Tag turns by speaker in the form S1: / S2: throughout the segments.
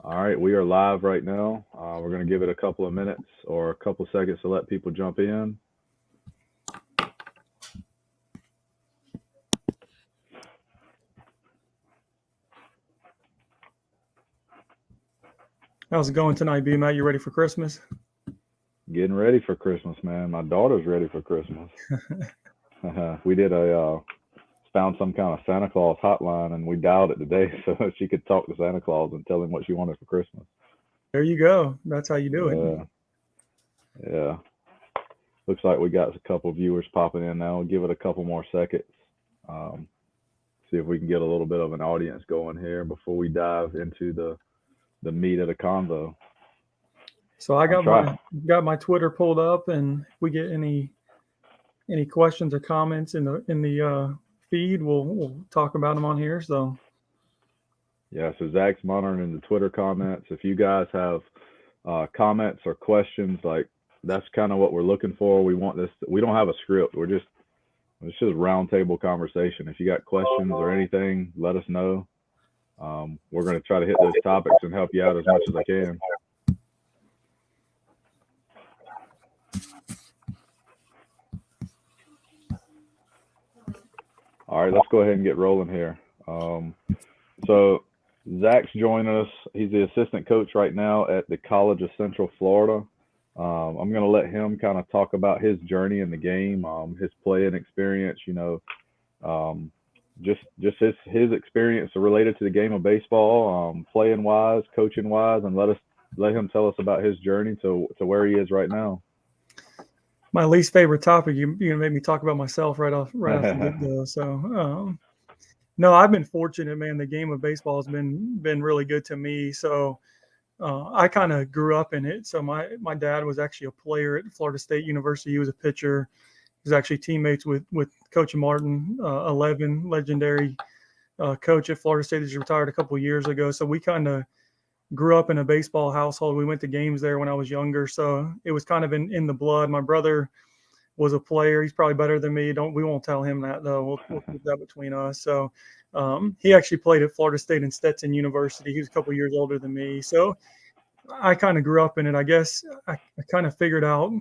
S1: All right, we are live right now. We're going to give it a couple of minutes or a couple of seconds to let people jump in.
S2: How's it going tonight, B Matt? You ready for Christmas?
S1: Getting ready for Christmas, man. My daughter's ready for Christmas. We did found some kind of Santa Claus hotline and we dialed it today so she could talk to Santa Claus and tell him what she wanted for Christmas.
S2: There you go. That's how you do it.
S1: Yeah. Looks like we got a couple viewers popping in now. We'll give it a couple more seconds. See if we can get a little bit of an audience going here before we dive into the meat of the convo.
S2: So I got my Twitter pulled up, and if we get any questions or comments in the feed, we'll talk about them on here. So
S1: so Zach's monitoring the Twitter comments. If you guys have comments or questions, like that's kind of what we're looking for. We want this. We don't have a script. It's just a roundtable conversation. If you got questions or anything, let us know. We're going to try to hit those topics and help you out as much as I can. All right, let's go ahead and get rolling here. So Zach's joining us. He's the assistant coach right now at the College of Central Florida. I'm going to let him kind of talk about his journey in the game, his playing experience, just his experience related to the game of baseball, playing wise, coaching wise, and let him tell us about his journey to where he is right now.
S2: My least favorite topic. You're gonna make me talk about myself right off the get-go. So no, I've been fortunate, man. The game of baseball has been really good to me. So I kind of grew up in it. So my dad was actually a player at Florida State University. He was a pitcher. He was actually teammates with Coach Martin, 11, legendary coach at Florida State. He's retired a couple of years ago. So we kind of grew up in a baseball household. We went to games there when I was younger. So it was kind of in the blood. My brother was a player. He's probably better than me. We won't tell him that though. We'll keep that between us. So he actually played at Florida State and Stetson University. He was a couple of years older than me. So I kind of grew up in it. I guess I kind of figured out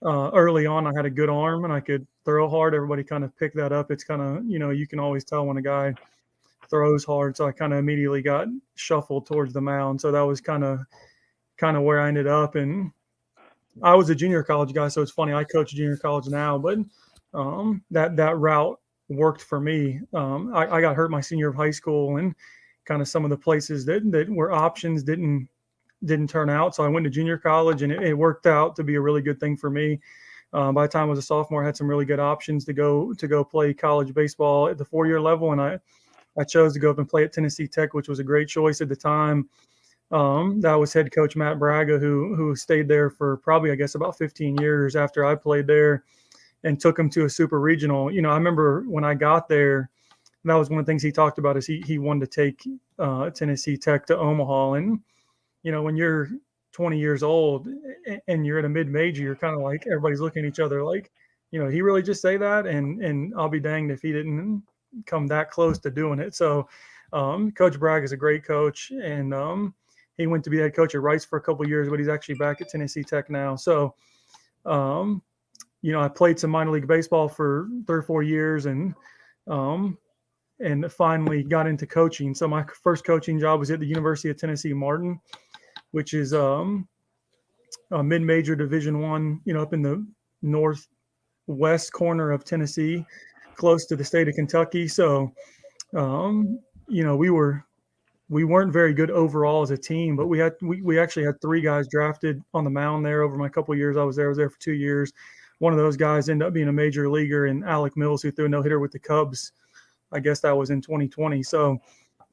S2: early on I had a good arm and I could throw hard. Everybody kind of picked that up. It's kind of, you can always tell when a guy throws hard. So I kind of immediately got shuffled towards the mound. So that was kind of where I ended up. And I was a junior college guy. So it's funny. I coach junior college now, but that route worked for me. I got hurt my senior year of high school, and kind of some of the places that were options didn't turn out. So I went to junior college, and it worked out to be a really good thing for me. By the time I was a sophomore, I had some really good options to go play college baseball at the 4-year level. And I chose to go up and play at Tennessee Tech, which was a great choice at the time. That was head coach Matt Braga, who stayed there for probably, I guess, about 15 years after I played there, and took him to a super regional. I remember when I got there, that was one of the things he talked about is he wanted to take Tennessee Tech to Omaha. And, when you're 20 years old and you're at a mid-major, you're kind of like, everybody's looking at each other like, he really just say that? And I'll be danged if he didn't come that close to doing it. So Coach Bragg is a great coach, and he went to be head coach at Rice for a couple of years, but he's actually back at Tennessee Tech now. So I played some minor league baseball for 3 or 4 years, and finally got into coaching. So my first coaching job was at the University of Tennessee Martin, which is a mid-major Division I, up in the northwest corner of Tennessee, close to the state of Kentucky. So, we weren't very good overall as a team, but we actually had 3 guys drafted on the mound there over my couple of years. I was there for 2 years. One of those guys ended up being a major leaguer, in Alec Mills, who threw a no-hitter with the Cubs. I guess that was in 2020. So,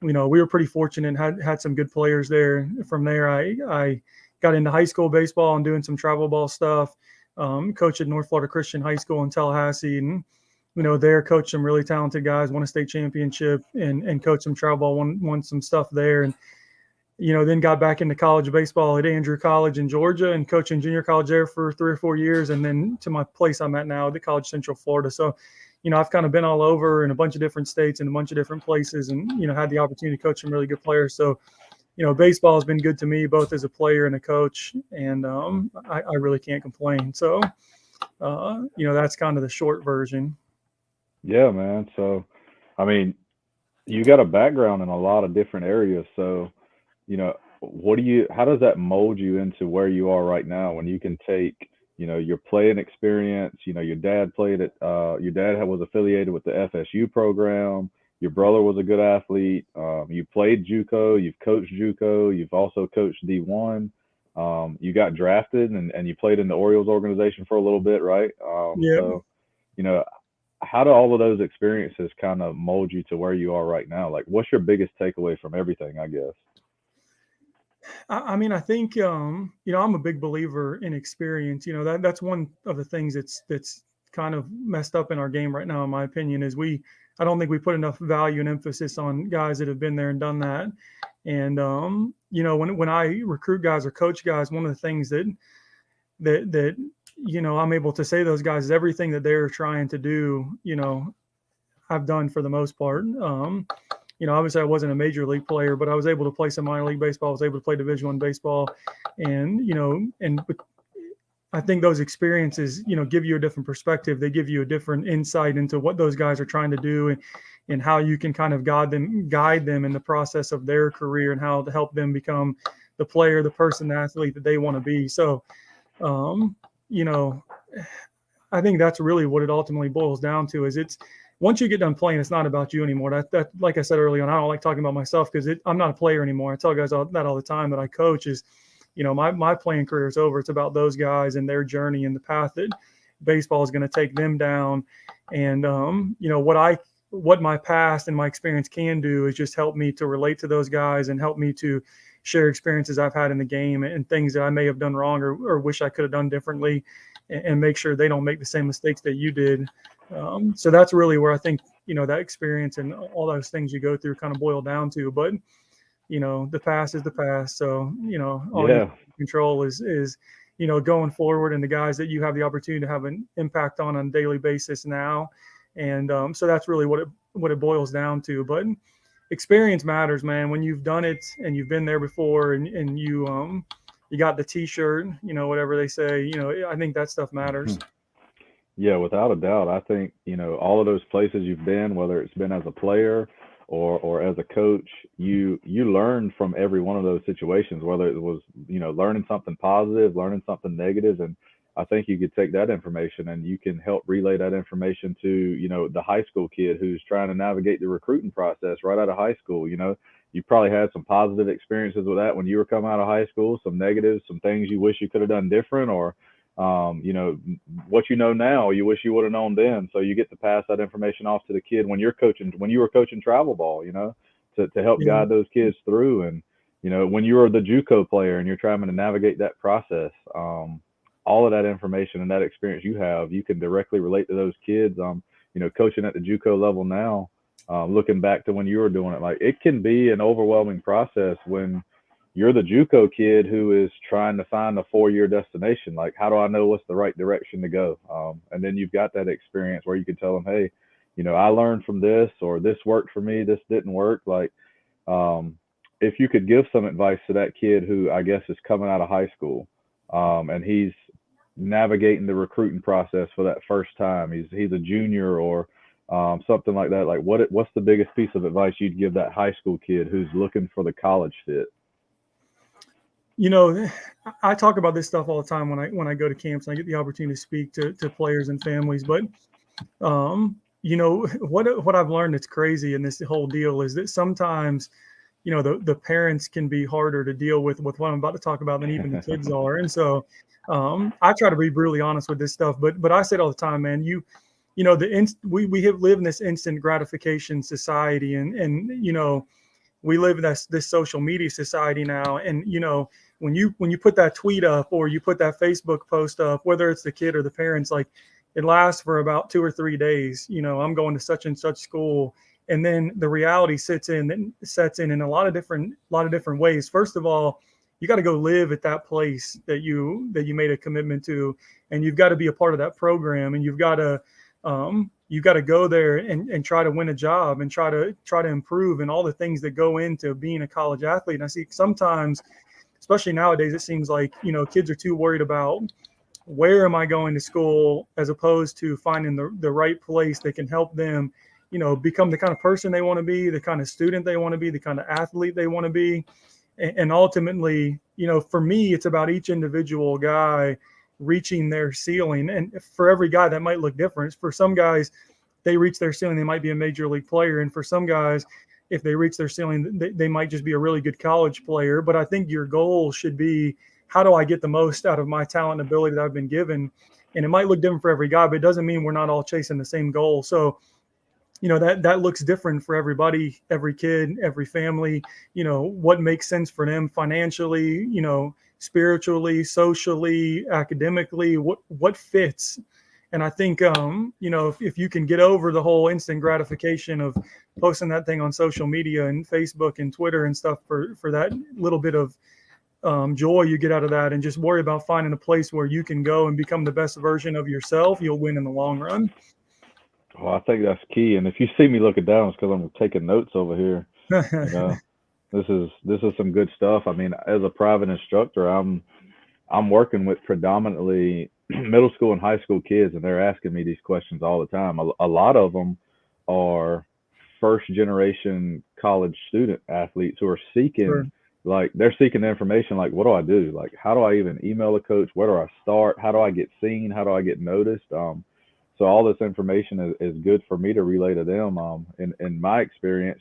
S2: we were pretty fortunate and had some good players there. From there, I got into high school baseball and doing some travel ball stuff. Coached at North Florida Christian High School in Tallahassee, and there coached some really talented guys, won a state championship, and coached some travel ball, won some stuff there. And, then got back into college baseball at Andrew College in Georgia and coaching junior college there for 3 or 4 years. And then to my place I'm at now, the College Central Florida. So, I've kind of been all over in a bunch of different states and a bunch of different places, and had the opportunity to coach some really good players. So baseball has been good to me both as a player and a coach, and I really can't complain. So that's kind of the short version.
S1: Yeah, man. So, I mean, you got a background in a lot of different areas. So, how does that mold you into where you are right now when you can take, your playing experience, your dad your dad was affiliated with the FSU program. Your brother was a good athlete. You played JUCO, you've coached JUCO, you've also coached D1. You got drafted and you played in the Orioles organization for a little bit, right?
S2: Yeah.
S1: So, you know, how do all of those experiences kind of mold you to where you are right now? Like, what's your biggest takeaway from everything, I guess?
S2: I mean, I think I'm a big believer in experience. That's one of the things that's kind of messed up in our game right now, in my opinion, is I don't think we put enough value and emphasis on guys that have been there and done that. And when I recruit guys or coach guys, one of the things that I'm able to say to those guys is everything that they're trying to do, I've done for the most part. Obviously I wasn't a major league player, but I was able to play some minor league baseball. I was able to play Division I baseball, and I think those experiences, give you a different perspective. They give you a different insight into what those guys are trying to do, and how you can kind of guide them in the process of their career, and how to help them become the player, the person, the athlete that they want to be. So, you know, I think that's really what it ultimately boils down to. Is it's once you get done playing, it's not about you anymore. That like I said earlier on, I don't like talking about myself because I'm not a player anymore. I tell guys that all the time that I coach is, my playing career is over. It's about those guys and their journey and the path that baseball is going to take them down. And what my past and my experience can do is just help me to relate to those guys and help me to share experiences I've had in the game and things that I may have done wrong or wish I could have done differently, and make sure they don't make the same mistakes that you did. So that's really where I think, that experience and all those things you go through kind of boil down to. But, the past is the past. So, all you
S1: Yeah.
S2: control is, going forward, and the guys that you have the opportunity to have an impact on a daily basis now. And so that's really what it boils down to. But experience matters, man. When you've done it and you've been there before, and you got the T-shirt, whatever they say, I think that stuff matters.
S1: Yeah, without a doubt. I think, all of those places you've been, whether it's been as a player or as a coach, you learn from every one of those situations, whether it was, learning something positive, learning something negative. And I think you could take that information and you can help relay that information to, the high school kid who's trying to navigate the recruiting process right out of high school. You probably had some positive experiences with that when you were coming out of high school, some negatives, some things you wish you could have done different, or what now you wish you would have known then. So you get to pass that information off to the kid when you were coaching travel ball, to help
S2: Yeah.
S1: guide those kids through. And when you were the JUCO player and you're trying to navigate that process, all of that information and that experience you can directly relate to those kids. Coaching at the JUCO level now, looking back to when you were doing it, like, it can be an overwhelming process when you're the JUCO kid who is trying to find a 4-year destination. Like, how do I know what's the right direction to go? And then you've got that experience where you can tell them, hey, I learned from this, or this worked for me, this didn't work. Like, if you could give some advice to that kid who I guess is coming out of high school, and he's navigating the recruiting process for that first time, he's a junior or something like that. Like, what's the biggest piece of advice you'd give that high school kid who's looking for the college fit?
S2: I talk about this stuff all the time when I go to camps and I get the opportunity to speak to players and families. But what I've learned that's crazy in this whole deal is that sometimes, the parents can be harder to deal with what I'm about to talk about than even the kids are. And so I try to be brutally honest with this stuff. But I say it all the time, man. We have lived in this instant gratification society, and we live in this social media society now. And when you put that tweet up or you put that Facebook post up, whether it's the kid or the parents, like, it lasts for about 2 or 3 days. I'm going to such and such school, and then the reality sets in in a lot of different ways. First of all, you got to go live at that place that you made a commitment to, and you've got to be a part of that program, and you've got to You got to go there and try to win a job and try to improve and all the things that go into being a college athlete. And I see sometimes, especially nowadays, it seems like, kids are too worried about where am I going to school as opposed to finding the right place that can help them, become the kind of person they want to be, the kind of student they want to be, the kind of athlete they want to be. And ultimately, for me, it's about each individual guy reaching their ceiling. And for every guy, that might look different. For some guys, they reach their ceiling, they might be a major league player. And for some guys, if they reach their ceiling, they might just be a really good college player. But I think your goal should be, how do I get the most out of my talent and ability that I've been given? And it might look different for every guy, but it doesn't mean we're not all chasing the same goal. So, that looks different for everybody, every kid, every family, what makes sense for them financially, spiritually, socially, academically, what fits. And I think, if you can get over the whole instant gratification of posting that thing on social media and Facebook and Twitter and stuff for that little bit of joy you get out of that, and just worry about finding a place where you can go and become the best version of yourself, you'll win in the long run.
S1: Well, I think that's key. And if you see me looking down, it's because I'm taking notes over here. This is some good stuff. I mean, as a private instructor, I'm working with predominantly middle school and high school kids, and they're asking me these questions all the time. A lot of them are first generation college student athletes who are seeking,
S2: Sure.
S1: like, they're seeking the information, like, what do I do? Like, how do I even email a coach? Where do I start? How do I get seen? How do I get noticed? So all this information is good for me to relay to them. In my experience,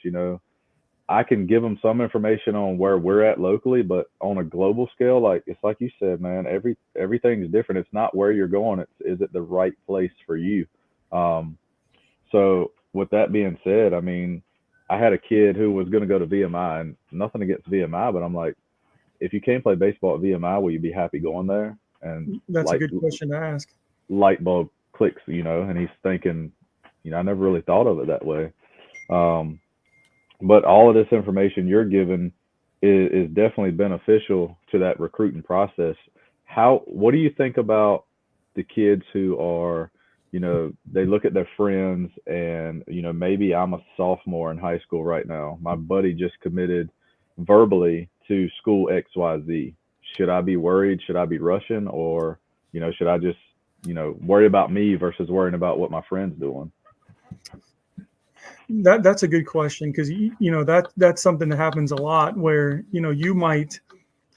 S1: I can give them some information on where we're at locally, but on a global scale, like, it's like you said, man, everything's different. It's not where you're going. Is it the right place for you? So with that being said, I mean, I had a kid who was going to go to VMI, and nothing against VMI, but I'm like, if you can't play baseball at VMI, will you be happy going there? And
S2: That's a good question to ask.
S1: Light bulb clicks, and he's thinking, I never really thought of it that way. But all of this information you're given is definitely beneficial to that recruiting process. What do you think about the kids who are, they look at their friends and, maybe I'm a sophomore in high school right now. My buddy just committed verbally to school XYZ. Should I be worried? Should I be rushing? Or, should I just, worry about me versus worrying about what my friend's doing?
S2: That's a good question, because that's something that happens a lot, where you might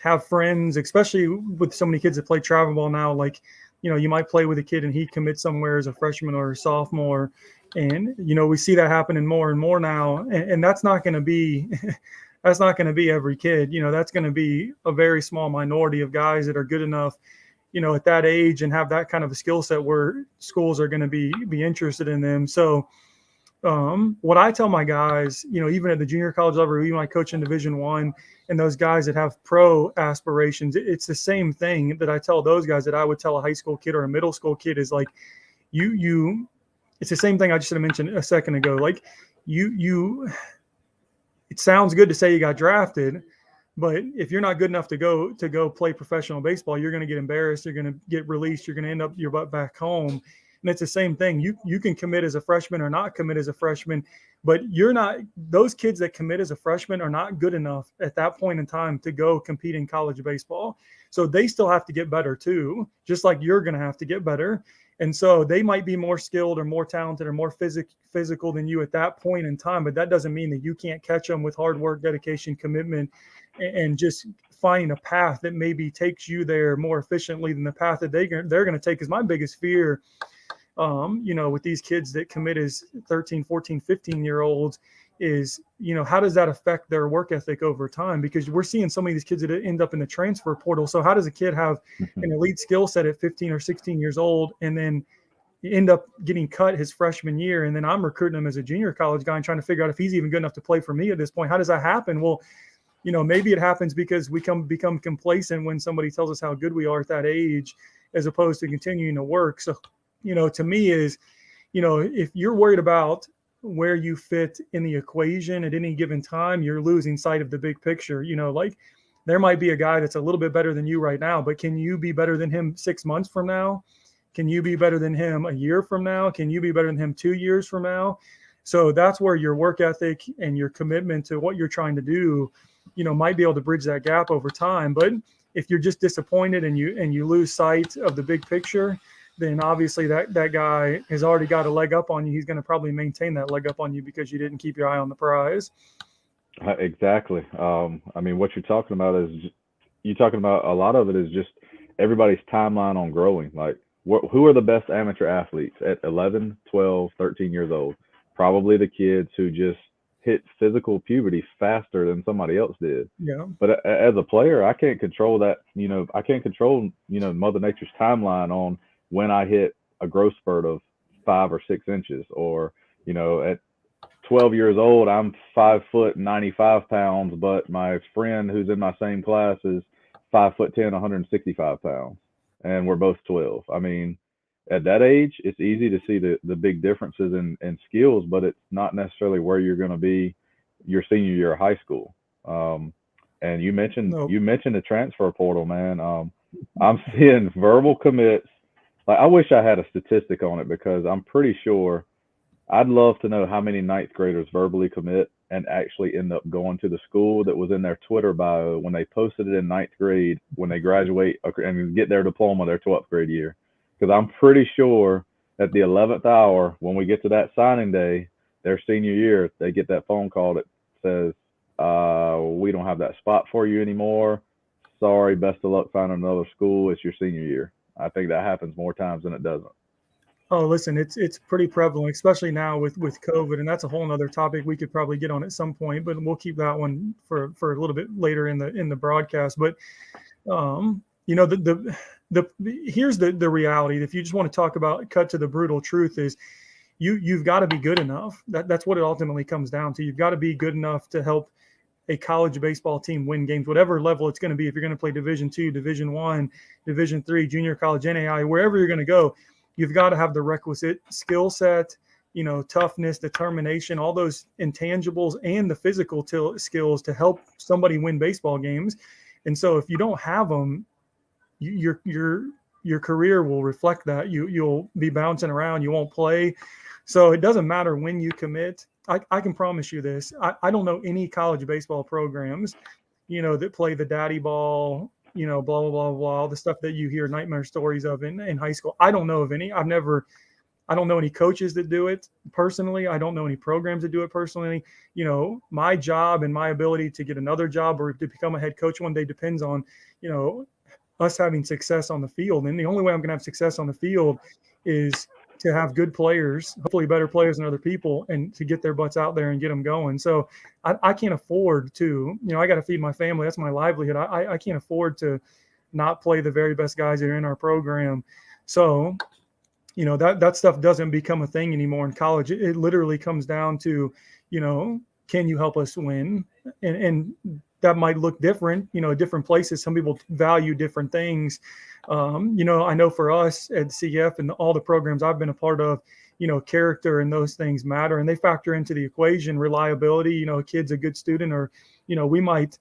S2: have friends, especially with so many kids that play travel ball now. Like, you might play with a kid and he commits somewhere as a freshman or a sophomore, and we see that happening more and more now. And that's not going to be that's not going to be every kid. That's going to be a very small minority of guys that are good enough, at that age and have that kind of a skill set where schools are going to be interested in them. So what I tell my guys, even at the junior college level, even I coach in Division I, and those guys that have pro aspirations, it's the same thing that I tell those guys that I would tell a high school kid or a middle school kid, is like, it's the same thing I just mentioned a second ago. Like, it sounds good to say you got drafted, but if you're not good enough to go play professional baseball, you're going to get embarrassed. You're going to get released. You're going to end up your butt back home. And it's the same thing. You can commit as a freshman or not commit as a freshman, but those kids that commit as a freshman are not good enough at that point in time to go compete in college baseball. So they still have to get better too, just like you're going to have to get better. And so they might be more skilled or more talented or more physical than you at that point in time, but that doesn't mean that you can't catch them with hard work, dedication, commitment, and just finding a path that maybe takes you there more efficiently than the path that they're going to take. Is my biggest fear, with these kids that commit as 13, 14, 15-year-olds, is, how does that affect their work ethic over time? Because we're seeing so many of these kids that end up in the transfer portal. So how does a kid have an elite skill set at 15 or 16 years old and then end up getting cut his freshman year? And then I'm recruiting him as a junior college guy and trying to figure out if he's even good enough to play for me at this point. How does that happen? Well, maybe it happens because we become complacent when somebody tells us how good we are at that age, as opposed to continuing to work. So, to me is, if you're worried about where you fit in the equation at any given time, you're losing sight of the big picture. Like, there might be a guy that's a little bit better than you right now, but can you be better than him 6 months from now? Can you be better than him a year from now? Can you be better than him 2 years from now? So that's where your work ethic and your commitment to what you're trying to do, might be able to bridge that gap over time. But if you're just disappointed and you lose sight of the big picture, then obviously that guy has already got a leg up on you. He's going to probably maintain that leg up on you because you didn't keep your eye on the prize.
S1: Exactly. I mean, what you're talking about is a lot of it is just everybody's timeline on growing. Like, who are the best amateur athletes at 11, 12, 13 years old? Probably the kids who just hit physical puberty faster than somebody else did.
S2: Yeah.
S1: But as a player, I can't control that. I can't control, Mother Nature's timeline on when I hit a growth spurt of 5 or 6 inches, or, at 12 years old, I'm 5 foot 95 pounds, but my friend who's in my same class is 5'10", 165 pounds, and we're both 12. I mean, at that age, it's easy to see the big differences in skills, but it's not necessarily where you're going to be your senior year of high school. And you mentioned the transfer portal, man. I'm seeing verbal commits. Like, I wish I had a statistic on it, because I'm pretty sure I'd love to know how many ninth graders verbally commit and actually end up going to the school that was in their Twitter bio when they posted it in ninth grade, when they graduate and get their diploma their 12th grade year. Because I'm pretty sure at the 11th hour, when we get to that signing day, their senior year, they get that phone call that says, we don't have that spot for you anymore. Sorry, best of luck finding another school. It's your senior year. I think that happens more times than it doesn't.
S2: Oh, listen, it's pretty prevalent, especially now with COVID, and that's a whole nother topic we could probably get on at some point, but we'll keep that one for a little bit later in the broadcast. But here's the reality. If you just want to talk about, cut to the brutal truth, is you've got to be good enough. That's what it ultimately comes down to. You've got to be good enough to help a college baseball team win games, whatever level it's going to be. If you're going to play Division II, Division I, Division III, junior college, NAI, wherever you're going to go, you've got to have the requisite skill set, toughness, determination, all those intangibles, and the physical skills to help somebody win baseball games. And so if you don't have them, your career will reflect that. You'll be bouncing around. You won't play. So it doesn't matter when you commit. I can promise you this. I don't know any college baseball programs, that play the daddy ball, blah, blah, blah, blah, all the stuff that you hear nightmare stories of in high school. I don't know of any. I don't know any coaches that do it personally. I don't know any programs that do it personally. My job and my ability to get another job or to become a head coach one day depends on, us having success on the field. And the only way I'm going to have success on the field is to have good players, hopefully better players than other people, and to get their butts out there and get them going. So I can't afford to, I got to feed my family. That's my livelihood. I can't afford to not play the very best guys that are in our program. So, that stuff doesn't become a thing anymore in college. It literally comes down to, can you help us win? And that might look different, different places. Some people value different things. I know for us at CF and all the programs I've been a part of, character and those things matter, and they factor into the equation. Reliability, a kid's a good student, or, we might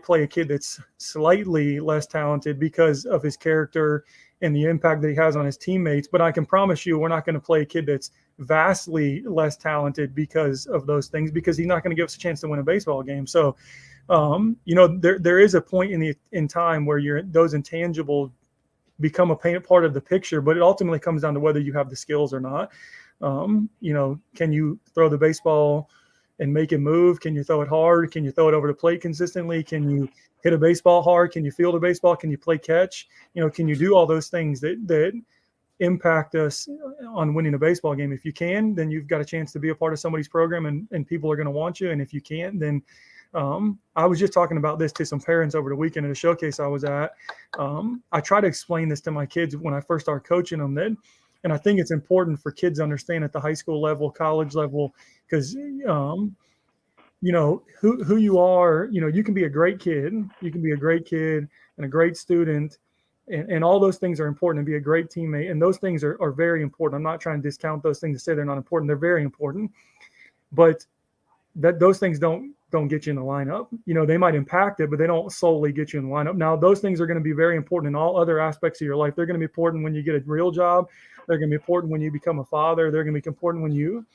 S2: play a kid that's slightly less talented because of his character and the impact that he has on his teammates. But I can promise you, we're not going to play a kid that's vastly less talented because of those things, because he's not going to give us a chance to win a baseball game. So, there is a point in time where those intangibles become a part of the picture, but it ultimately comes down to whether you have the skills or not. Can you throw the baseball and make it move? Can you throw it hard? Can you throw it over the plate consistently? Can you hit a baseball hard? Can you field a baseball? Can you play catch? Can you do all those things that impact us on winning a baseball game? If you can, then you've got a chance to be a part of somebody's program, and people are going to want you. And if you can't, then I was just talking about this to some parents over the weekend at a showcase I was at. I try to explain this to my kids when I first start coaching them, and I think it's important for kids to understand at the high school level, college level, because who you are. You can be a great kid. You can be a great kid and a great student, and all those things are important, and be a great teammate. And those things are very important. I'm not trying to discount those things to say they're not important. They're very important, but those things don't don't get you in the lineup. They might impact it, but they don't solely get you in the lineup. Now, those things are going to be very important in all other aspects of your life. They're going to be important when you get a real job. They're going to be important when you become a father. They're going to be important when you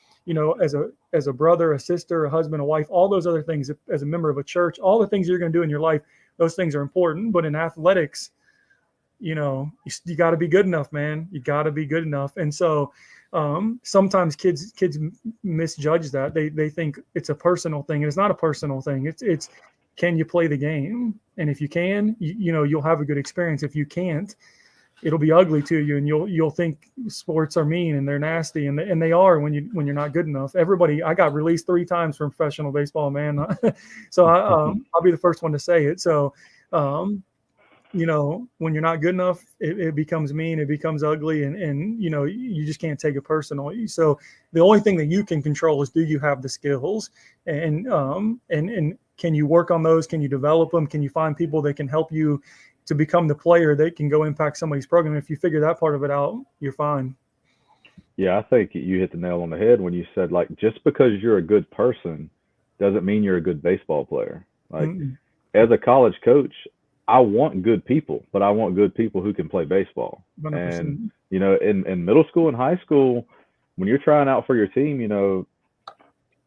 S2: as a brother, a sister, a husband, a wife, all those other things, as a member of a church, all the things you're going to do in your life, those things are important. But in athletics, you got to be good enough, man. You got to be good enough. And so sometimes kids misjudge that. They think it's a personal thing, and it's not a personal thing. It's can you play the game? And if you can, you'll have a good experience. If you can't, it'll be ugly to you, and you'll think sports are mean and they're nasty, and they are when you're not good enough. I got released 3 times from professional baseball, man. So I'll be the first one to say it. So when you're not good enough, it becomes mean, it becomes ugly, and you just can't take it personal. So the only thing that you can control is, do you have the skills, and can you work on those? Can you develop them? Can you find people that can help you to become the player that can go impact somebody's program? If you figure that part of it out, you're fine.
S1: Yeah, I think you hit the nail on the head when you said, like, just because you're a good person doesn't mean you're a good baseball player. Like, as a college coach, I want good people, but I want good people who can play baseball.
S2: 100%.
S1: And, in middle school and high school, when you're trying out for your team,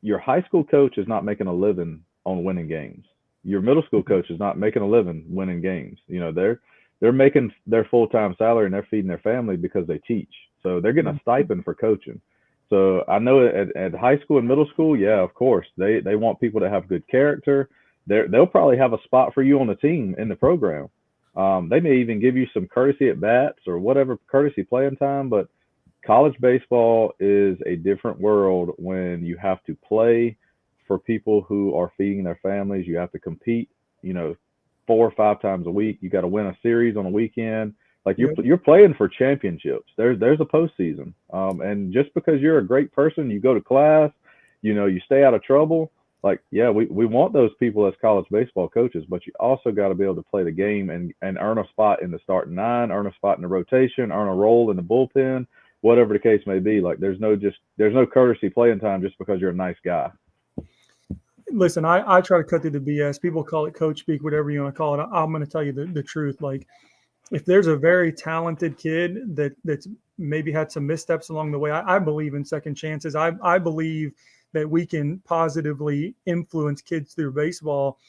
S1: your high school coach is not making a living on winning games. Your middle school coach is not making a living winning games. They're making their full-time salary, and they're feeding their family because they teach. So they're getting a stipend for coaching. So I know at high school and middle school, yeah, of course, they want people to have good character. They'll probably have a spot for you on the team in the program. They may even give you some courtesy at bats or whatever, courtesy playing time. But college baseball is a different world when you have to play for people who are feeding their families. You have to compete, 4 or 5 times a week. You got to win a series on a weekend. Like, you're playing for championships. There's a postseason. And just because you're a great person, you go to class, you stay out of trouble. Like, yeah, we want those people as college baseball coaches, but you also got to be able to play the game and earn a spot in the starting 9, earn a spot in the rotation, earn a role in the bullpen, whatever the case may be. Like, there's no courtesy playing time just because you're a nice guy.
S2: Listen, I try to cut through the BS. People call it coach speak, whatever you want to call it. I'm going to tell you the truth. Like, if there's a very talented kid that's maybe had some missteps along the way, I believe in second chances. I believe that we can positively influence kids through baseball.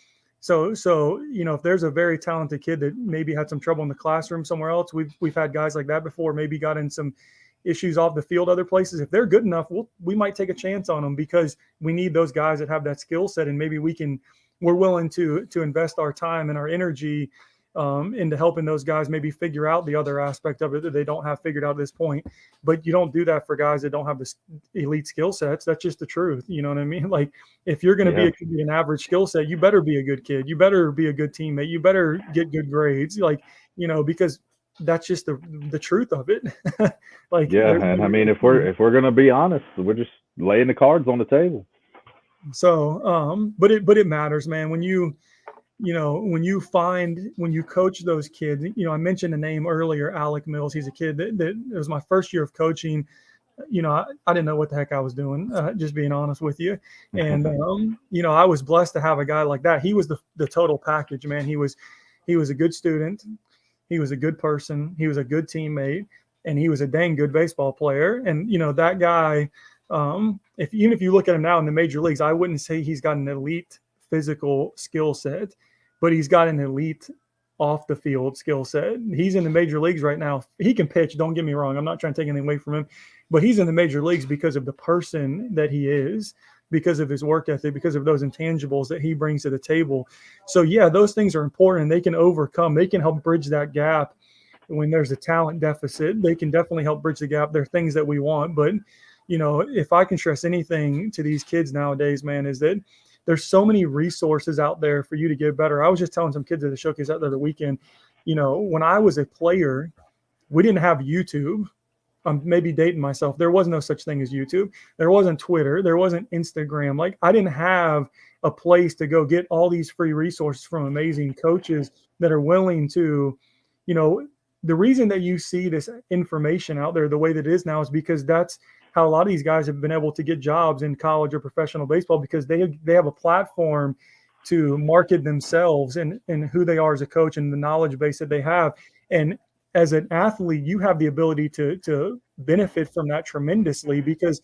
S2: So if there's a very talented kid that maybe had some trouble in the classroom somewhere else, we've had guys like that before, maybe got in some issues off the field other places. If they're good enough, we might take a chance on them, because we need those guys that have that skill set, and maybe we're willing to invest our time and our energy into helping those guys maybe figure out the other aspect of it that they don't have figured out at this point. But you don't do that for guys that don't have the elite skill sets. That's just the truth. You know what I mean? Like, if you're going to be an average skill set, you better be a good kid. You better be a good teammate. You better get good grades. Like, because that's just the truth of it. Like,
S1: yeah, and I mean, if we're going to be honest, we're just laying the cards on the table.
S2: So, but it matters, man. When you coach those kids, I mentioned the name earlier, Alec Mills. He's a kid that it was my first year of coaching. I didn't know what the heck I was doing, just being honest with you. And, I was blessed to have a guy like that. He was the total package, man. He was a good student. He was a good person. He was a good teammate, and he was a dang good baseball player. And, that guy, if you look at him now in the major leagues, I wouldn't say he's got an elite physical skill set, but he's got an elite off the field skill set. He's in the major leagues right now. He can pitch. Don't get me wrong. I'm not trying to take anything away from him, but he's in the major leagues because of the person that he is, because of his work ethic, because of those intangibles that he brings to the table. So yeah, those things are important, and they can help bridge that gap. When there's a talent deficit, they can definitely help bridge the gap. They're things that we want. But, if I can stress anything to these kids nowadays, man, is that there's so many resources out there for you to get better. I was just telling some kids at the showcase out there the weekend, when I was a player, we didn't have YouTube. I'm maybe dating myself. There was no such thing as YouTube. There wasn't Twitter. There wasn't Instagram. Like, I didn't have a place to go get all these free resources from amazing coaches that are willing to, the reason that you see this information out there the way that it is now is because that's how a lot of these guys have been able to get jobs in college or professional baseball because they have a platform to market themselves and who they are as a coach and the knowledge base that they have. And as an athlete, you have the ability to benefit from that tremendously because,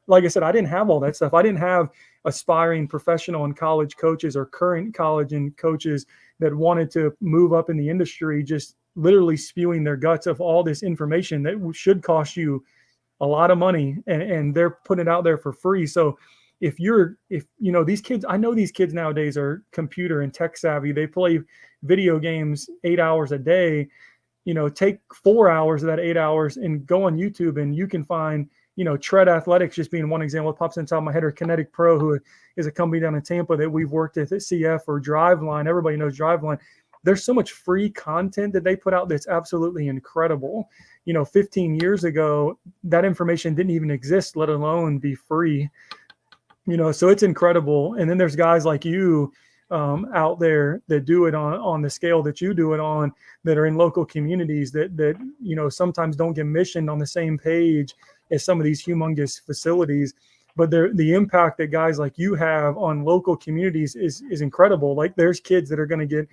S2: like I said, I didn't have all that stuff. I didn't have aspiring professional and college coaches or current college and coaches that wanted to move up in the industry, just literally spewing their guts of all this information that should cost you a lot of money, and they're putting it out there for free. So if these kids, I know these kids nowadays are computer and tech savvy. They play video games 8 hours a day. Take 4 hours of that 8 hours and go on YouTube, and you can find, Tread Athletics just being one example. It pops into my head, or Kinetic Pro, who is a company down in Tampa that we've worked with at CF, or Driveline. Everybody knows Driveline. There's so much free content that they put out that's absolutely incredible. 15 years ago, that information didn't even exist, let alone be free. So it's incredible. And then there's guys like you out there that do it on the scale that you do it on, that are in local communities that sometimes don't get missioned on the same page as some of these humongous facilities. But the impact that guys like you have on local communities is incredible. Like, there's kids that are going to get,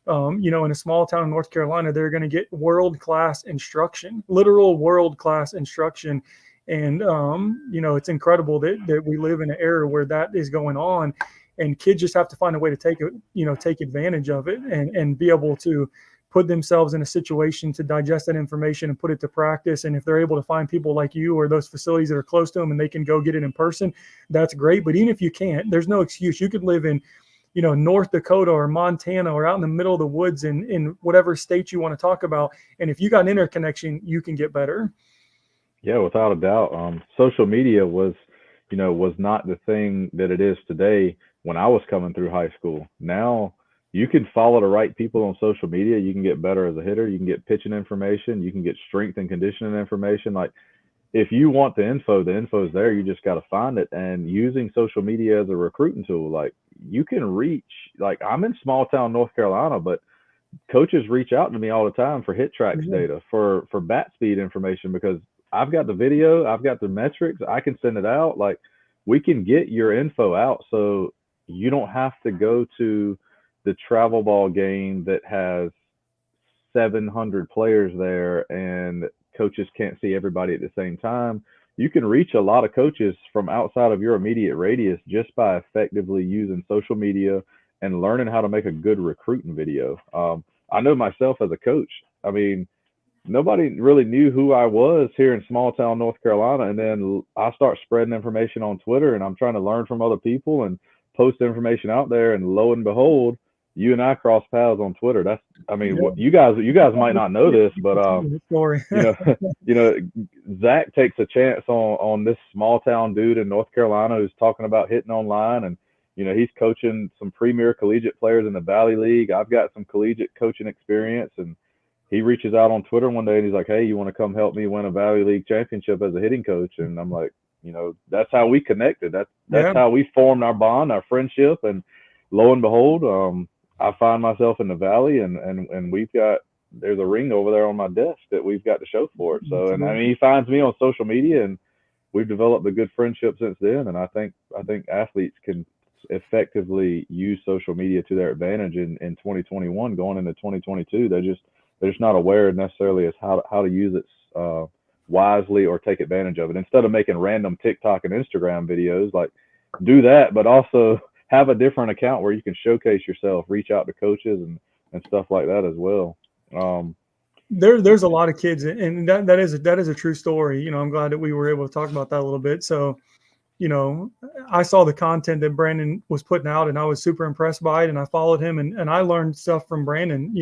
S2: in a small town in North Carolina, they're going to get world-class instruction, literal world-class instruction. And, it's incredible that we live in an era where that is going on, and kids just have to find a way to take advantage of it and be able to put themselves in a situation to digest that information and put it to practice. And if they're able to find people like you or those facilities that are close to them and they can go get it in person, that's great. But even if you can't, there's no excuse. You could live in, North Dakota or Montana or out in the middle of the woods in whatever state you want to talk about. And if you got an interconnection, you can get better.
S1: Yeah, without a doubt. Social media was not the thing that it is today when I was coming through high school. Now you can follow the right people on social media. You can get better as a hitter. You can get pitching information. You can get strength and conditioning information. Like, if you want the info is there. You just got to find it. And using social media as a recruiting tool, like, you can reach, like, I'm in small town North Carolina, but coaches reach out to me all the time for hit tracks data, for bat speed information, because I've got the video, I've got the metrics, I can send it out. Like, we can get your info out, so you don't have to go to the travel ball game that has 700 players there and coaches can't see everybody at the same time. You can reach a lot of coaches from outside of your immediate radius just by effectively using social media and learning how to make a good recruiting video. I know myself as a coach, I mean, nobody really knew who I was here in small town North Carolina. And then I start spreading information on Twitter, and I'm trying to learn from other people and post information out there. And lo and behold, you and I cross paths on Twitter. That's, I mean, what you guys might not know this, but Zac takes a chance on this small town dude in North Carolina who's talking about hitting online, and he's coaching some premier collegiate players in the Valley League. I've got some collegiate coaching experience, and he reaches out on Twitter one day and he's like, "Hey, you want to come help me win a Valley League championship as a hitting coach?" And I'm like, that's how we connected. That's how we formed our bond, our friendship. And lo and behold, I find myself in the Valley, and there's a ring over there on my desk that we've got to show for it. So, and I mean, he finds me on social media, and we've developed a good friendship since then. And I think athletes can effectively use social media to their advantage in 2021, going into 2022. They're just not aware necessarily as how to use it wisely or take advantage of it. Instead of making random TikTok and Instagram videos, like, do that, but also have a different account where you can showcase yourself, reach out to coaches and stuff like that as well.
S2: There's a lot of kids, and that is a true story. I'm glad that we were able to talk about that a little bit. So, I saw the content that Brandon was putting out, and I was super impressed by it, and I followed him, and I learned stuff from Brandon,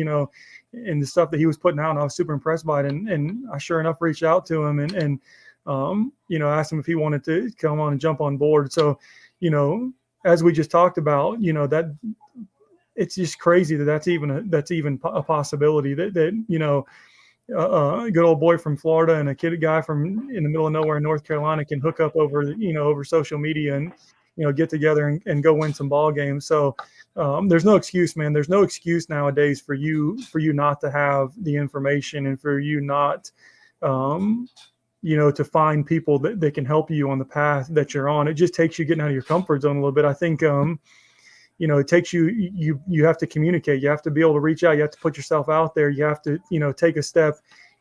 S2: and the stuff that he was putting out, and I was super impressed by it. And I sure enough reached out to him and asked him if he wanted to come on and jump on board. So, as we just talked about, that it's just crazy that's even a possibility that a good old boy from Florida and a guy from in the middle of nowhere in North Carolina can hook up over social media and get together and go win some ball games. So there's no excuse, man. There's no excuse nowadays for you not to have the information and for you not to find people that can help you on the path that you're on. It just takes you getting out of your comfort zone a little bit. I think, it takes you have to communicate. You have to be able to reach out. You have to put yourself out there. You have to, take a step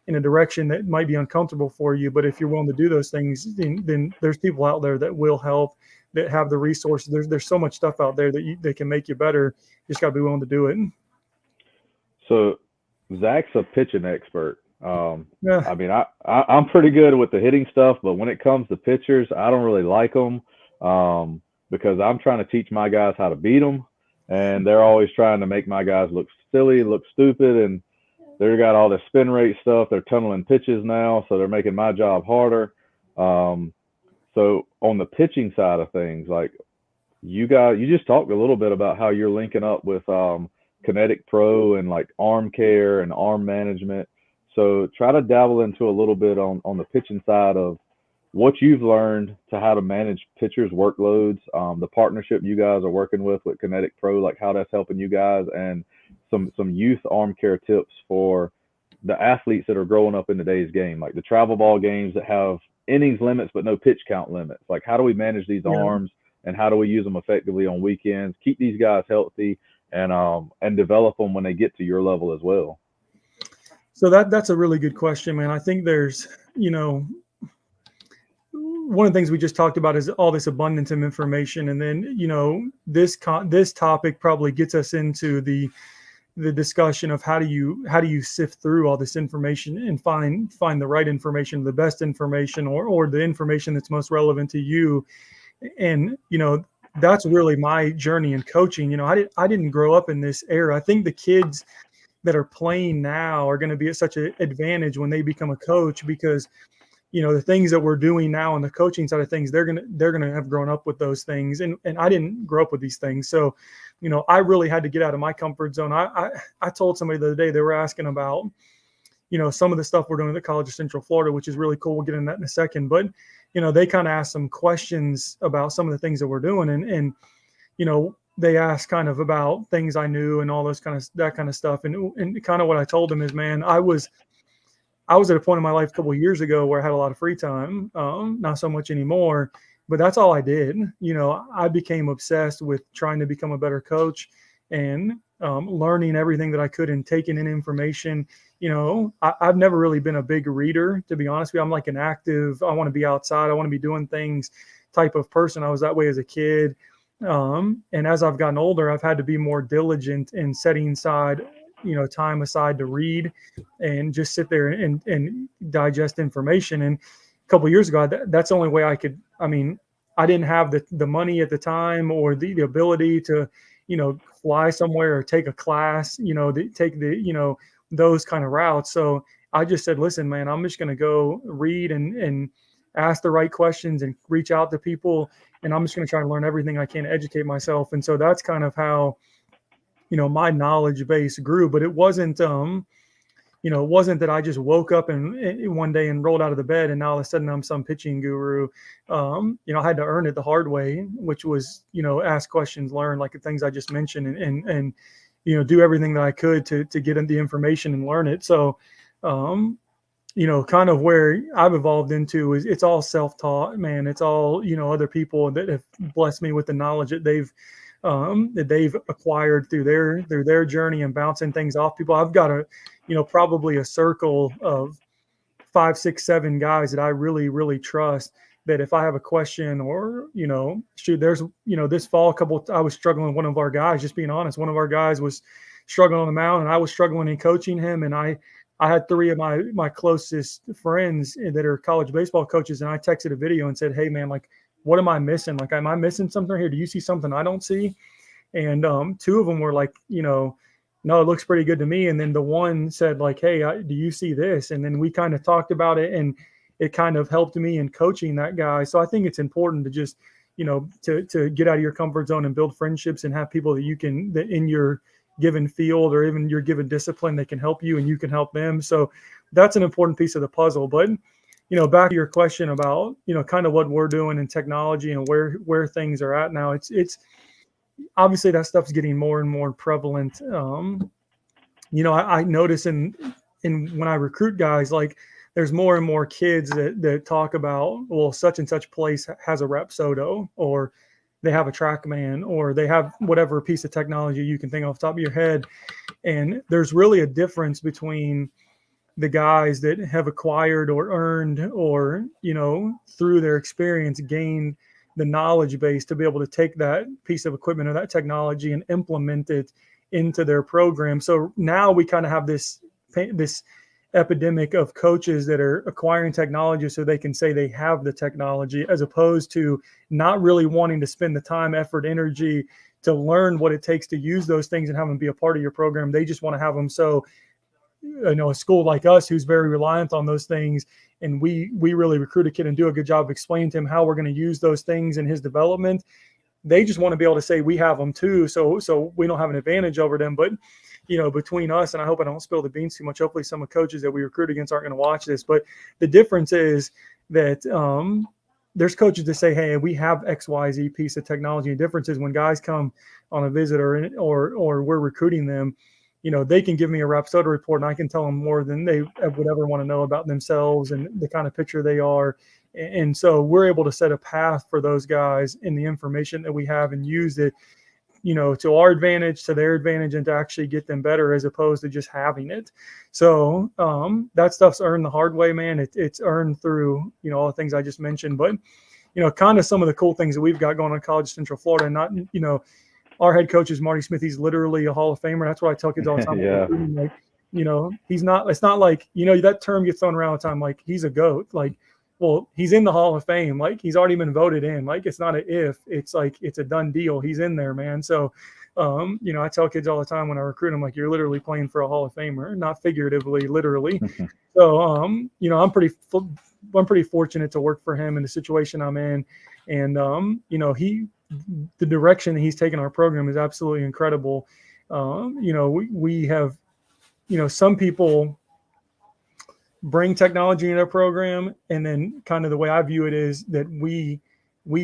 S2: in a direction that might be uncomfortable for you. But if you're willing to do those things, then there's people out there that will help, that have the resources. There's so much stuff out there that can make you better. You just got to be willing to do it.
S1: So Zach's a pitching expert.
S2: Yeah.
S1: I mean, I'm pretty good with the hitting stuff, but when it comes to pitchers, I don't really like them because I'm trying to teach my guys how to beat them, and they're always trying to make my guys look silly, look stupid, and they've got all this spin rate stuff. They're tunneling pitches now, so they're making my job harder. So on the pitching side of things, like you just talked a little bit about how you're linking up with Kinetic Pro and like arm care and arm management. So try to dabble into a little bit on the pitching side of what you've learned to how to manage pitchers' workloads, the partnership you guys are working with Kinetic Pro, like how that's helping you guys, and some youth arm care tips for the athletes that are growing up in today's game, like the travel ball games that have innings limits but no pitch count limits. Like how do we manage these arms, and how do we use them effectively on weekends, keep these guys healthy, and develop them when they get to your level as well?
S2: So that's a really good question, man. I think there's, one of the things we just talked about is all this abundance of information, and then this topic probably gets us into the discussion of how do you sift through all this information and find the right information, the best information, or the information that's most relevant to you. And that's really my journey in coaching. I didn't grow up in this era. I think the kids that are playing now are going to be at such an advantage when they become a coach, because the things that we're doing now on the coaching side of things, they're gonna have grown up with those things, and I didn't grow up with these things. So I really had to get out of my comfort zone. I told somebody the other day, they were asking about some of the stuff we're doing at the College of Central Florida, which is really cool. We'll get into that in a second, but they kind of asked some questions about some of the things that we're doing, and they asked kind of about things I knew and all that kind of stuff. And kind of what I told them is, man, I was at a point in my life a couple of years ago where I had a lot of free time, not so much anymore, but that's all I did. I became obsessed with trying to become a better coach and learning everything that I could and taking in information. I've never really been a big reader, to be honest with you. I'm like an active, I want to be outside, I want to be doing things type of person. I was that way as a kid. And as I've gotten older, I've had to be more diligent in setting aside, time aside to read and just sit there and digest information. And a couple of years ago, that's the only way I could. I mean, I didn't have the money at the time or the ability to, fly somewhere or take a class, take those kind of routes. So I just said, listen, man, I'm just going to go read and ask the right questions and reach out to people. And I'm just going to try to learn everything I can to educate myself. And so that's kind of how, my knowledge base grew. But it wasn't, it wasn't that I just woke up and one day and rolled out of the bed and now all of a sudden I'm some pitching guru. I had to earn it the hard way, which was, ask questions, learn, like the things I just mentioned, and do everything that I could to get in the information and learn it. So, kind of where I've evolved into is it's all self-taught, man. It's all, other people that have blessed me with the knowledge that they've acquired through their journey and bouncing things off people. I've got probably a circle of 5, 6, 7 guys that I really, really trust, that if I have a question or, there's, this fall, I was struggling with one of our guys, just being honest. One of our guys was struggling on the mound and I was struggling in coaching him. And I had 3 of my closest friends that are college baseball coaches. And I texted a video and said, hey man, like, what am I missing? Like, am I missing something here? Do you see something I don't see? And 2 of them were like, no, it looks pretty good to me. And then the one said like, hey, do you see this? And then we kind of talked about it, and it kind of helped me in coaching that guy. So I think it's important to just, to get out of your comfort zone and build friendships and have people that in your given field or even your given discipline, they can help you and you can help them. So that's an important piece of the puzzle. But back to your question about, kind of what we're doing in technology and where things are at now, it's obviously that stuff's getting more and more prevalent. I notice in when I recruit guys, like there's more and more kids that talk about, well, such and such place has a Rapsodo, or they have a TrackMan, or they have whatever piece of technology you can think off the top of your head. And there's really a difference between the guys that have acquired or earned or, through their experience, gained the knowledge base to be able to take that piece of equipment or that technology and implement it into their program. So now we kind of have this epidemic of coaches that are acquiring technology so they can say they have the technology, as opposed to not really wanting to spend the time, effort, energy to learn what it takes to use those things and have them be a part of your program. They just want to have them. So, a school like us, who's very reliant on those things, and we really recruit a kid and do a good job of explaining to him how we're going to use those things in his development. They just want to be able to say we have them too. So we don't have an advantage over them. But, between us, and I hope I don't spill the beans too much, hopefully some of the coaches that we recruit against aren't going to watch this, but the difference is that there's coaches that say, hey, we have XYZ piece of technology. And the difference is when guys come on a visit or we're recruiting them, they can give me a Rapsodo report and I can tell them more than they would ever want to know about themselves and the kind of pitcher they are. And so we're able to set a path for those guys in the information that we have and use it, to our advantage, to their advantage, and to actually get them better, as opposed to just having it. So that stuff's earned the hard way, man. It's earned through, all the things I just mentioned. But, kind of some of the cool things that we've got going on in College Central Florida, not, our head coach is Marty Smith. He's literally a Hall of Famer. That's what I tell kids all the time.
S1: Yeah.
S2: Like, he's not, it's not like, that term gets thrown around all the time. Like, he's a GOAT. Like, well, he's in the Hall of Fame. Like, he's already been voted in. Like, it's not an if, it's like, it's a done deal. He's in there, man. So, I tell kids all the time when I recruit them, like, you're literally playing for a Hall of Famer, not figuratively, literally. So, I'm pretty fortunate to work for him in the situation I'm in. And, the direction that he's taken our program is absolutely incredible. We have, some people bring technology in their program, and then kind of the way I view it is that we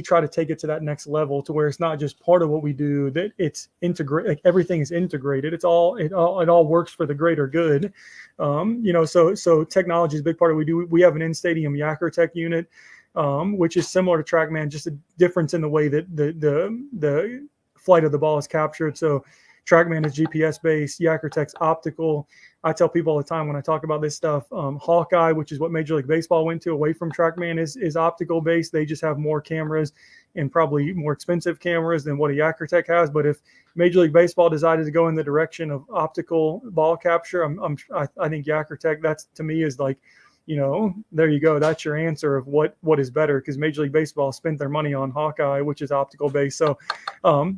S2: try to take it to that next level, to where it's not just part of what we do, that it's integrate, like everything is integrated. It all works for the greater good. So technology is a big part of what we do. We have an in-stadium Yacker Tech unit, which is similar to TrackMan, just a difference in the way that the flight of the ball is captured. So TrackMan is GPS based, Yacker Tech's optical. I tell people all the time when I talk about this stuff, Hawkeye, which is what Major League Baseball went to away from TrackMan, is optical based. They just have more cameras and probably more expensive cameras than what a Yacker Tech has. But if Major League Baseball decided to go in the direction of optical ball capture, I think Yacker Tech, that's, to me, is like, there you go. That's your answer of what is better, because Major League Baseball spent their money on Hawkeye, which is optical based. So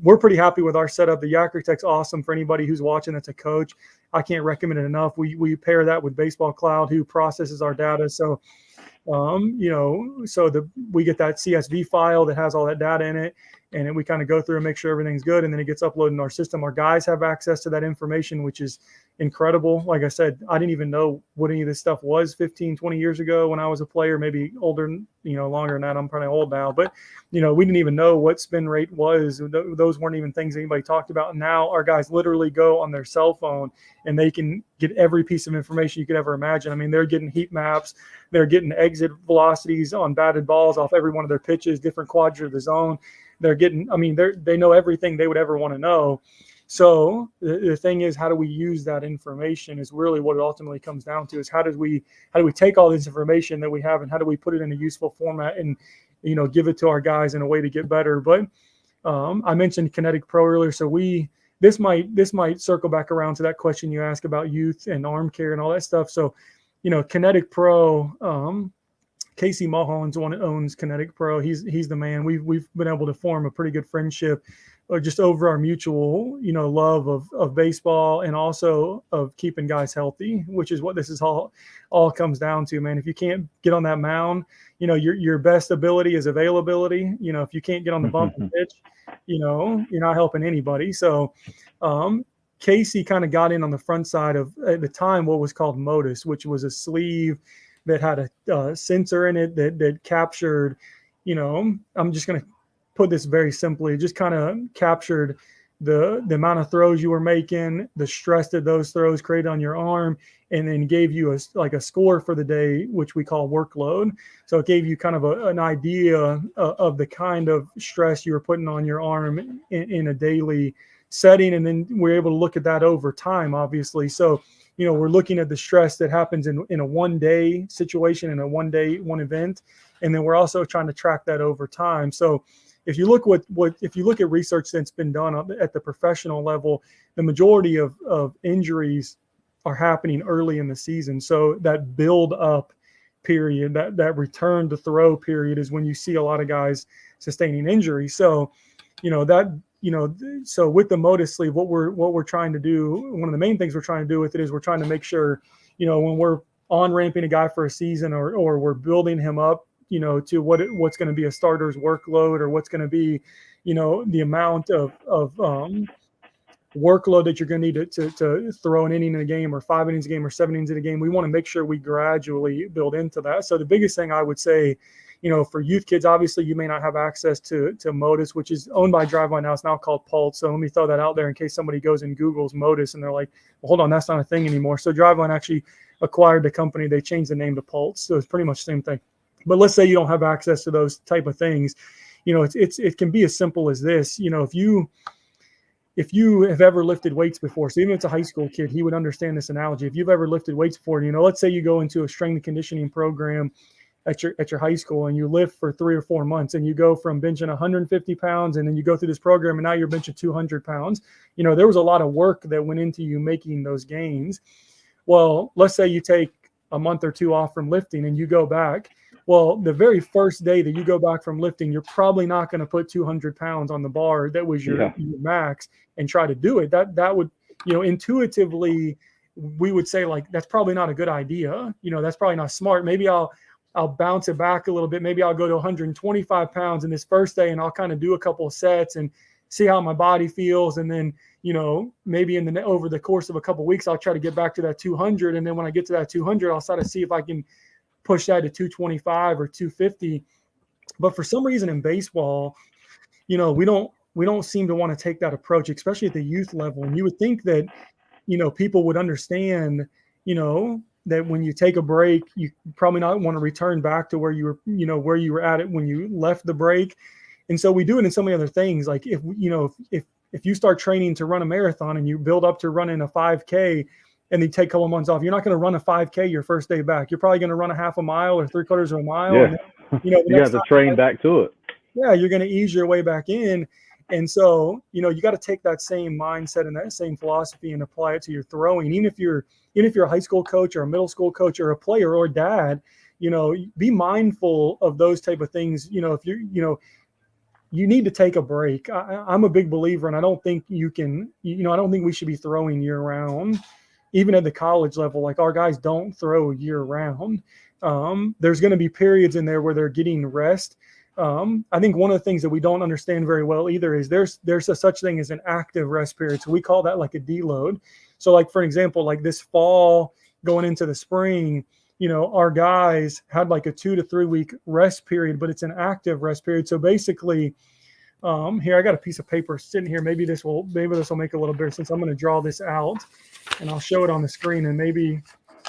S2: we're pretty happy with our setup. The Yacker Tech's awesome for anybody who's watching that's a coach. I can't recommend it enough. We pair that with Baseball Cloud, who processes our data. So we get that CSV file that has all that data in it, and then we kind of go through and make sure everything's good, and then it gets uploaded in our system. Our guys have access to that information, which is incredible. Like I said, I didn't even know what any of this stuff was 15, 20 years ago when I was a player, maybe older, longer than that. I'm probably old now, but, we didn't even know what spin rate was. Those weren't even things anybody talked about. And now our guys literally go on their cell phone and they can get every piece of information you could ever imagine. I mean, they're getting heat maps. They're getting exit velocities on batted balls off every one of their pitches, different quadrant of the zone. They're getting, they know everything they would ever want to know. So the thing is, how do we use that information is really what it ultimately comes down to, is how do we take all this information that we have and how do we put it in a useful format and, give it to our guys in a way to get better. But I mentioned Kinetic Pro earlier. So this might circle back around to that question you asked about youth and arm care and all that stuff. So, Kinetic Pro, Casey Mulholland's the one that owns Kinetic Pro. He's the man. We've been able to form a pretty good friendship, just over our mutual, love of baseball and also of keeping guys healthy, which is what this is all comes down to, man. If you can't get on that mound, your best ability is availability. If you can't get on the bump and pitch, you're not helping anybody. So, Casey kind of got in on the front side of, at the time, what was called Modus, which was a sleeve that had a sensor in it that captured, I'm just going to put this very simply, just kind of captured the amount of throws you were making, the stress that those throws created on your arm, and then gave you a score for the day, which we call workload. So it gave you kind of an idea of the kind of stress you were putting on your arm in a daily setting. And then we're able to look at that over time, obviously. So, we're looking at the stress that happens in a 1 day situation, in a 1 day, one event. And then we're also trying to track that over time. So if you look if you look at research that's been done at the professional level, the majority of injuries are happening early in the season. So that build up period, that return to throw period, is when you see a lot of guys sustaining injury. So, so with the Modus sleeve, what we're trying to do, one of the main things we're trying to do with it is we're trying to make sure, when we're on ramping a guy for a season, or we're building him up, to what's going to be a starter's workload, or what's going to be, the amount of workload that you're going to need to throw an inning in a game, or 5 innings a game, or 7 innings in a game. We want to make sure we gradually build into that. So the biggest thing I would say, for youth kids, obviously you may not have access to Modus, which is owned by Driveline now. It's now called Pulse. So let me throw that out there in case somebody goes and Googles Modus and they're like, well, hold on, that's not a thing anymore. So Driveline actually acquired the company. They changed the name to Pulse. So it's pretty much the same thing. But let's say you don't have access to those type of things. It can be as simple as this. If you have ever lifted weights before, so even if it's a high school kid, he would understand this analogy. If you've ever lifted weights before, let's say you go into a strength and conditioning program at your high school, and you lift for 3 or 4 months, and you go from benching 150 pounds, and then you go through this program, and now you're benching 200 pounds. There was a lot of work that went into you making those gains. Well, let's say you take a month or two off from lifting and you go back. Well, the very first day that you go back from lifting, you're probably not going to put 200 pounds on the bar that was your max and try to do it. That would, intuitively, we would say, like, that's probably not a good idea. That's probably not smart. Maybe I'll bounce it back a little bit. Maybe I'll go to 125 pounds in this first day, and I'll kind of do a couple of sets and see how my body feels. And then, maybe over the course of a couple of weeks, I'll try to get back to that 200. And then when I get to that 200, I'll try to see if I can push that to 225 or 250. But for some reason in baseball, we don't seem to want to take that approach, especially at the youth level. And you would think that, people would understand, that when you take a break, you probably not want to return back to where you were at it when you left the break. And so we do it in so many other things. Like if you start training to run a marathon and you build up to running a 5K, and then take a couple of months off, you're not going to run a 5K your first day back. You're probably going to run a half a mile or 3/4 of a mile.
S1: Yeah.
S2: And then,
S1: you have to train back to it.
S2: Yeah, you're going to ease your way back in. And so, you got to take that same mindset and that same philosophy and apply it to your throwing. Even if you're a high school coach or a middle school coach or a player or a dad, be mindful of those type of things. If you need to take a break. I'm a big believer, and I don't think you can, I don't think we should be throwing year round. Even at the college level, like, our guys don't throw year round. There's going to be periods in there where they're getting rest. I think one of the things that we don't understand very well either is there's a such thing as an active rest period. So we call that like a deload. So, like, for example, like this fall going into the spring, our guys had like a 2 to 3 week rest period, but it's an active rest period. So basically, here I got a piece of paper sitting here. Maybe this will make a little better sense. I'm going to draw this out, and I'll show it on the screen, and maybe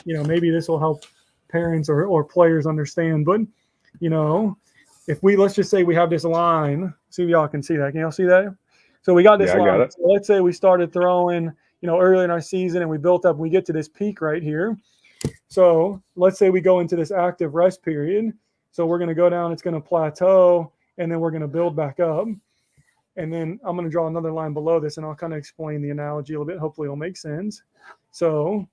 S2: this will help parents or players understand. But let's just say we have this line. See if y'all can see that. Can y'all see that? So we got this line.
S1: Got it.
S2: So let's say we started throwing, early in our season, and we built up. And we get to this peak right here. So let's say we go into this active rest period. So we're going to go down. It's going to plateau, and then we're going to build back up. And then I'm going to draw another line below this, and I'll kind of explain the analogy a little bit. Hopefully it'll make sense. So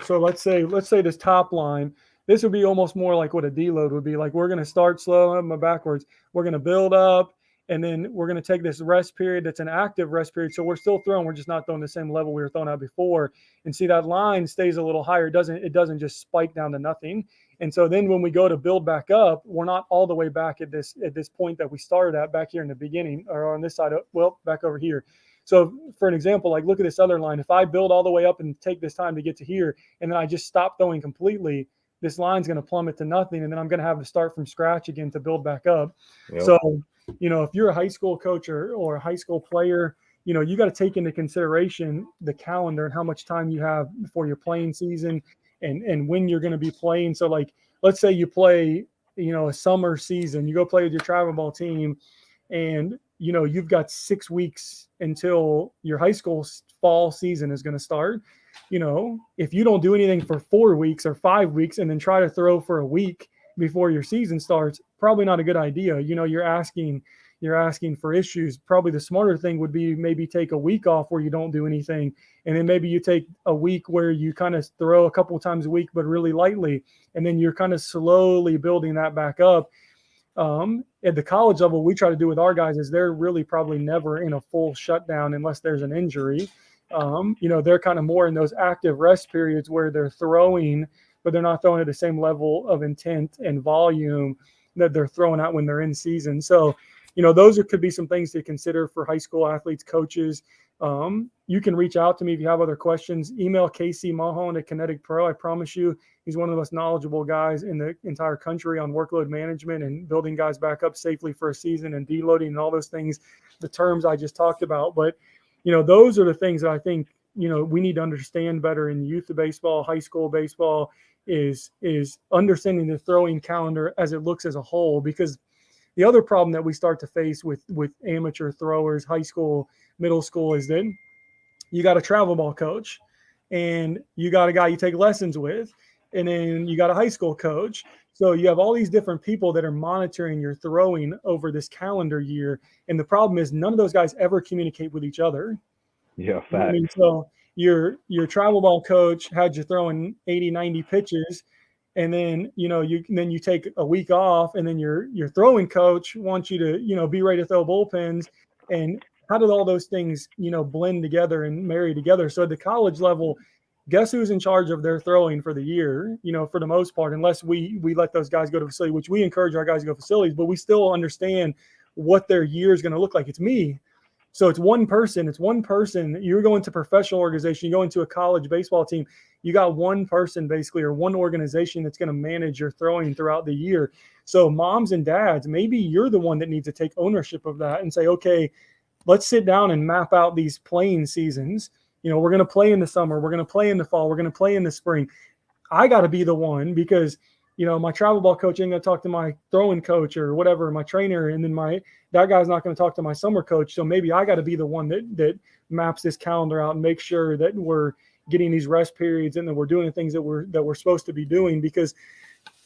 S2: let's say this top line, this would be almost more like what a deload would be. Like, we're going to start slow, I'm backwards. We're going to build up, and then we're going to take this rest period that's an active rest period. So we're still throwing. We're just not throwing the same level we were throwing at before. And see, that line stays a little higher. It doesn't just spike down to nothing. And so then when we go to build back up, we're not all the way back at this point that we started at back here in the beginning, or on this side, back over here. So for an example, like, look at this other line. If I build all the way up and take this time to get to here, and then I just stop throwing completely, this line's going to plummet to nothing, and then I'm going to have to start from scratch again to build back up.
S1: Yep.
S2: So, if you're a high school coach or a high school player, you got to take into consideration the calendar and how much time you have before your playing season and when you're going to be playing. So, like, let's say you play, a summer season, you go play with your travel ball team, and you've got 6 weeks until your high school fall season is going to start. If you don't do anything for 4 weeks or 5 weeks and then try to throw for a week before your season starts, probably not a good idea. You're asking for issues. Probably the smarter thing would be maybe take a week off where you don't do anything, and then maybe you take a week where you kind of throw a couple of times a week but really lightly, and then you're kind of slowly building that back up. At the college level, we try to do with our guys is they're really probably never in a full shutdown unless there's an injury. They're kind of more in those active rest periods where they're throwing, but they're not throwing at the same level of intent and volume that they're throwing out when they're in season. So, those could be some things to consider for high school athletes, coaches. You can reach out to me if you have other questions. Email Casey Mahon at Kinetic Pro. I promise you, he's one of the most knowledgeable guys in the entire country on workload management and building guys back up safely for a season and deloading and all those things, the terms I just talked about. But, those are the things that I think, we need to understand better in youth baseball, high school baseball is understanding the throwing calendar as it looks as a whole. Because the other problem that we start to face with amateur throwers, high school, middle school, is that you got a travel ball coach and you got a guy you take lessons with, and then you got a high school coach. So you have all these different people that are monitoring your throwing over this calendar year. And the problem is none of those guys ever communicate with each other.
S1: Yeah, facts.
S2: So your travel ball coach had you throwing 80, 90 pitches, and then you take a week off, and then your throwing coach wants you to be ready to throw bullpens. And how did all those things blend together and marry together? So at the college level, guess who's in charge of their throwing for the year? For the most part, unless we let those guys go to facility, which we encourage our guys to go to facilities, but we still understand what their year is going to look like. It's me. So it's one person. You're going to a professional organization, you go into a college baseball team, you got one person basically, or one organization that's going to manage your throwing throughout the year. So moms and dads, maybe you're the one that needs to take ownership of that and say, okay, let's sit down and map out these playing seasons. We're going to play in the summer, we're going to play in the fall, we're going to play in the spring. I got to be the one, because my travel ball coach ain't going to talk to my throwing coach or whatever, my trainer, and then that guy's not going to talk to my summer coach. So maybe I got to be the one that maps this calendar out and make sure that we're getting these rest periods and that we're doing the things that we're supposed to be doing. Because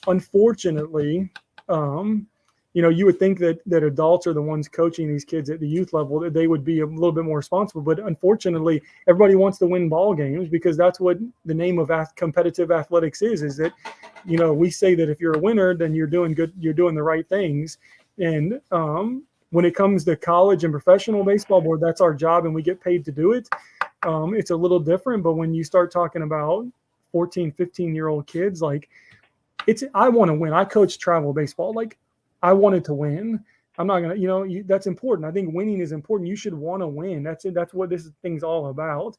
S2: unfortunately, you would think that adults are the ones coaching these kids at the youth level, that they would be a little bit more responsible. But unfortunately, everybody wants to win ball games, because that's what the name of competitive athletics is that, we say that if you're a winner, then you're doing good, you're doing the right things. And when it comes to college and professional baseball, board, that's our job and we get paid to do it. It's a little different. But when you start talking about 14, 15-year-old kids, like I want to win. I coach travel baseball. Like, I wanted to win. I'm not going to, that's important. I think winning is important. You should want to win. That's it. That's what this thing's all about.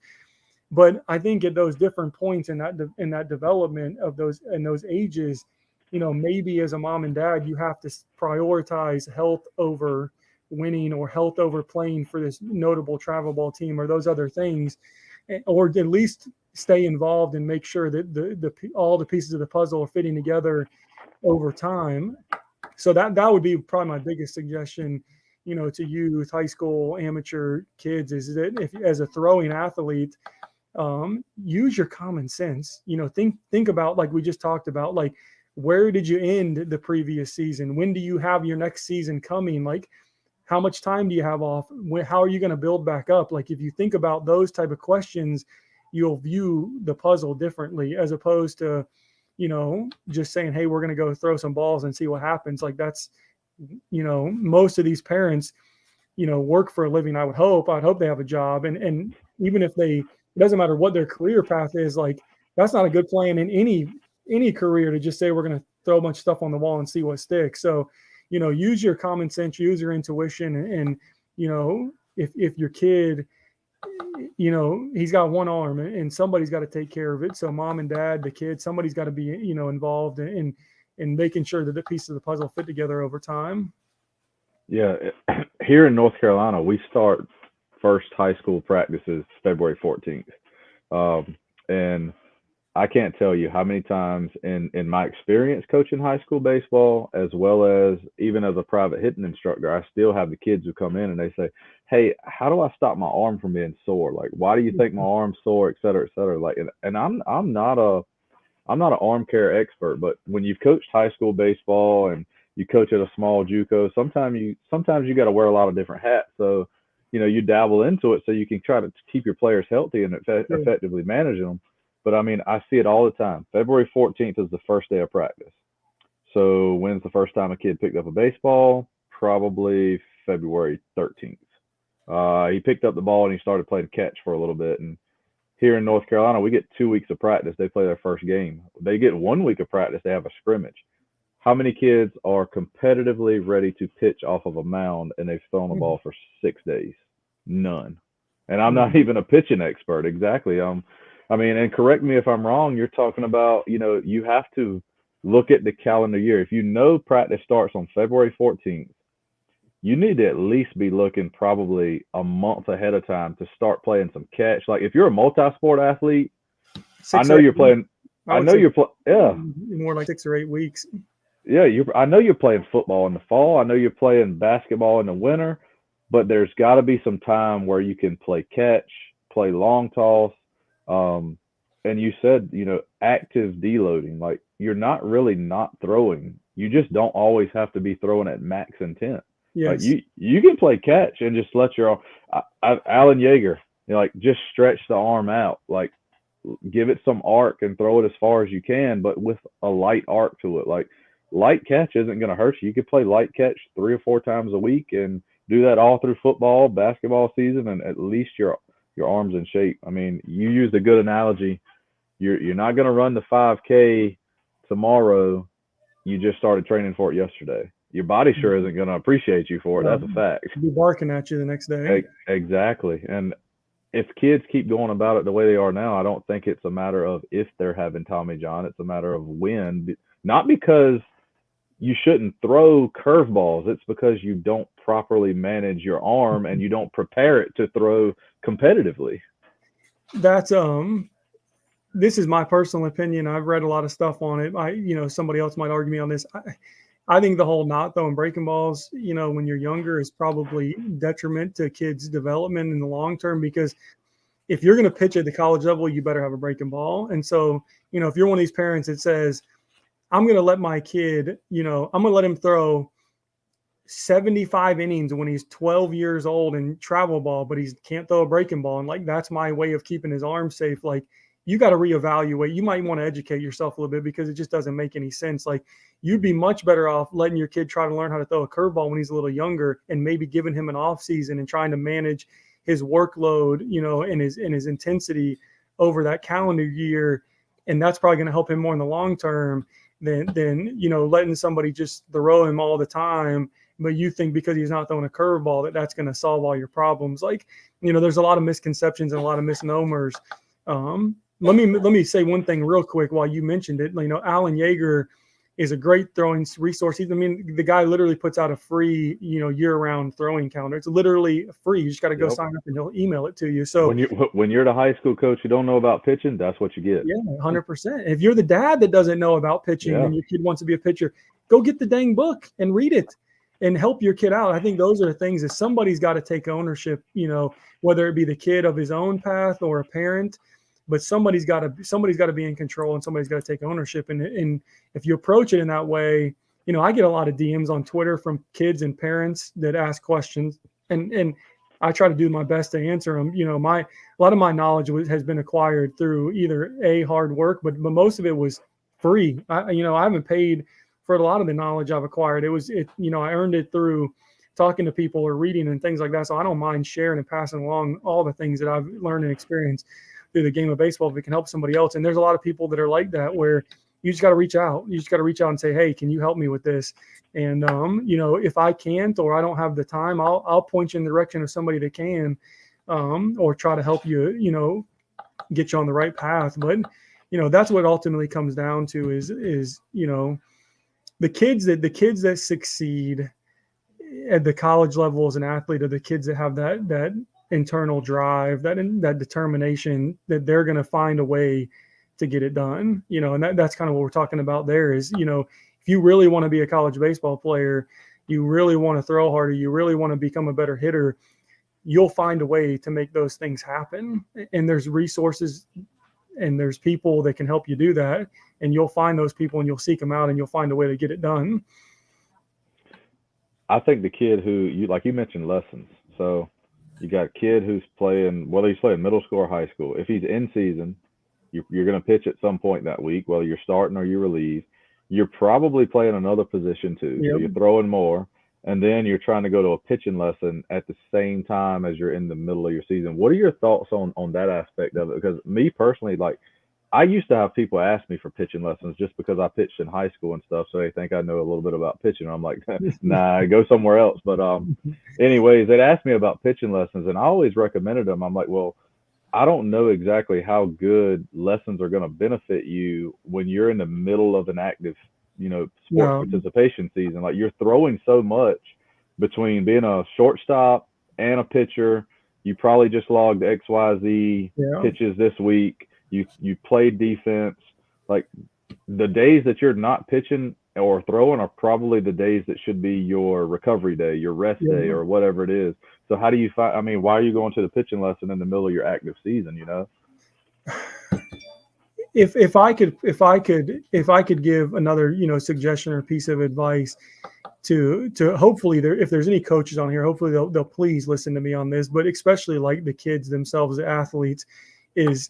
S2: But I think at those different points in that development of those ages, maybe as a mom and dad, you have to prioritize health over winning, or health over playing for this notable travel ball team, or those other things, or at least stay involved and make sure that all the pieces of the puzzle are fitting together over time. So that would be probably my biggest suggestion, to youth, high school, amateur kids, is that if, as a throwing athlete, use your common sense. Think about, like we just talked about, like, where did you end the previous season? When do you have your next season coming? Like, how much time do you have off? How are you going to build back up? Like, if you think about those type of questions, you'll view the puzzle differently, as opposed to, just saying, hey, we're going to go throw some balls and see what happens. Like, that's, most of these parents, work for a living. I'd hope they have a job. And even if it doesn't matter what their career path is, like, that's not a good plan in any career, to just say we're going to throw a bunch of stuff on the wall and see what sticks. So, use your common sense, use your intuition. And if your kid he's got one arm and somebody's got to take care of it. So mom and dad, the kids, somebody's got to be, involved in making sure that the pieces of the puzzle fit together over time.
S1: Yeah, here in North Carolina, we start first high school practices February 14th. And I can't tell you how many times in my experience coaching high school baseball, as well as even as a private hitting instructor, I still have the kids who come in and they say, "Hey, how do I stop my arm from being sore? Like, why do you think my arm's sore, et cetera, et cetera?" Like, and I'm not an arm care expert, but when you've coached high school baseball and you coach at a small JUCO, sometimes you got to wear a lot of different hats. So, you dabble into it so you can try to keep your players healthy and effectively manage them. But I mean, I see it all the time. February 14th is the first day of practice. So when's the first time a kid picked up a baseball? Probably February 13th. He picked up the ball and he started playing catch for a little bit. And here in North Carolina, we get 2 weeks of practice. They play their first game. They get 1 week of practice. They have a scrimmage. How many kids are competitively ready to pitch off of a mound and they've thrown the ball for 6 days? None. And I'm not even a pitching expert. Exactly. I mean, and correct me if I'm wrong, you're talking about, you have to look at the calendar year. If practice starts on February 14th, you need to at least be looking probably a month ahead of time to start playing some catch. Like if you're a multi-sport athlete, I know you're playing. Yeah,
S2: more like 6 or 8 weeks.
S1: Yeah, I know you're playing football in the fall. I know you're playing basketball in the winter, but there's got to be some time where you can play catch, play long toss. And you said, active deloading. Like you're not really not throwing. You just don't always have to be throwing at max intent.
S2: Yes.
S1: Like you can play catch and just let your Alan Yeager, just stretch the arm out, like give it some arc and throw it as far as you can, but with a light arc to it. Like light catch isn't going to hurt you. You could play light catch 3 or 4 times a week and do that all through football, basketball season, and at least your arm's in shape. I mean, you used a good analogy. You're not going to run the 5K tomorrow. You just started training for it yesterday. Your body sure isn't going to appreciate you for it. That's a fact.
S2: Be barking at you the next day.
S1: Exactly. And if kids keep going about it the way they are now, I don't think it's a matter of if they're having Tommy John. It's a matter of when. Not because you shouldn't throw curveballs. It's because you don't properly manage your arm and you don't prepare it to throw competitively.
S2: That's this is my personal opinion. I've read a lot of stuff on it. Somebody else might argue me on this. I think the whole not throwing breaking balls, when you're younger is probably detriment to kids' development in the long term, because if you're going to pitch at the college level, you better have a breaking ball. And so, if you're one of these parents that says, I'm going to let my kid, I'm going to let him throw 75 innings when he's 12 years old and travel ball, but he can't throw a breaking ball. And like, that's my way of keeping his arm safe. Like, you got to reevaluate. You might want to educate yourself a little bit because it just doesn't make any sense. Like, you'd be much better off letting your kid try to learn how to throw a curveball when he's a little younger and maybe giving him an off season and trying to manage his workload, and his intensity over that calendar year. And that's probably going to help him more in the long term than letting somebody just throw him all the time. But you think because he's not throwing a curveball that's going to solve all your problems. Like, there's a lot of misconceptions and a lot of misnomers. Let me say one thing real quick while you mentioned it. Alan Yeager is a great throwing resource. The guy literally puts out a free, year-round throwing calendar. It's literally free. You just got to go sign up and he'll email it to you. So
S1: when you're the high school coach who don't know about pitching, that's what you get.
S2: Yeah, 100%. If you're the dad that doesn't know about pitching and your kid wants to be a pitcher, go get the dang book and read it and help your kid out. I think those are the things that somebody's got to take ownership, whether it be the kid of his own path or a parent. But somebody's got to be in control and somebody's got to take ownership. And if you approach it in that way, I get a lot of DMs on Twitter from kids and parents that ask questions, and I try to do my best to answer them. A lot of my knowledge has been acquired through either hard work, but most of it was free. I haven't paid for a lot of the knowledge I've acquired. I earned it through talking to people or reading and things like that. So I don't mind sharing and passing along all the things that I've learned and experienced through the game of baseball if it can help somebody else. And there's a lot of people that are like that, where you just got to reach out. You just got to reach out and say, hey, can you help me with this? And, if I can't, or I don't have the time, I'll point you in the direction of somebody that can. or try to help you, get you on the right path. But, that's what ultimately comes down to is, the kids that succeed at the college level as an athlete are the kids that have that internal drive, that determination that they're going to find a way to get it done, and that's kind of what we're talking about there is, if you really want to be a college baseball player, you really want to throw harder, you really want to become a better hitter, you'll find a way to make those things happen. And there's resources and there's people that can help you do that. And you'll find those people and you'll seek them out and you'll find a way to get it done.
S1: I think the kid who you mentioned lessons. So you got a kid who's playing, whether he's playing middle school or high school. If he's in season, you're going to pitch at some point that week, whether you're starting or you relieve. You're probably playing another position too.
S2: Yep.
S1: So you're throwing more. And then you're trying to go to a pitching lesson at the same time as you're in the middle of your season. What are your thoughts on that aspect of it? Because me personally, I used to have people ask me for pitching lessons just because I pitched in high school and stuff. So they think I know a little bit about pitching. And I'm like, nah, go somewhere else. But anyways, they'd ask me about pitching lessons and I always recommended them. I'm like, well, I don't know exactly how good lessons are going to benefit you when you're in the middle of an active sports participation season. Like you're throwing so much between being a shortstop and a pitcher. You probably just logged XYZ pitches this week. You played defense. Like the days that you're not pitching or throwing are probably the days that should be your recovery day, your rest day, or whatever it is. So how do you find? I mean, why are you going to the pitching lesson in the middle of your active season?
S2: If I could give another suggestion or piece of advice to hopefully if there's any coaches on here, hopefully they'll please listen to me on this, but especially like the kids themselves, the athletes, is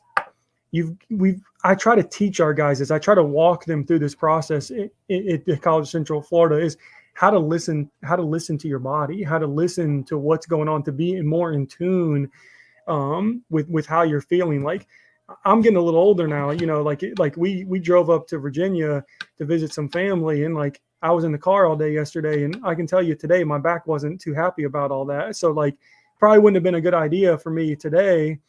S2: I try to teach our guys this. I try to walk them through this process at College Central Florida is how to listen to your body, how to listen to what's going on, to be more in tune with how you're feeling. Like I'm getting a little older now, like we drove up to Virginia to visit some family, and like I was in the car all day yesterday, and I can tell you today my back wasn't too happy about all that. So like probably wouldn't have been a good idea for me today,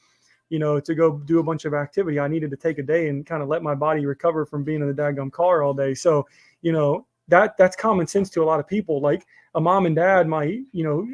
S2: to go do a bunch of activity. I needed to take a day and kind of let my body recover from being in the daggum car all day. So, that's common sense to a lot of people. Like a mom and dad might,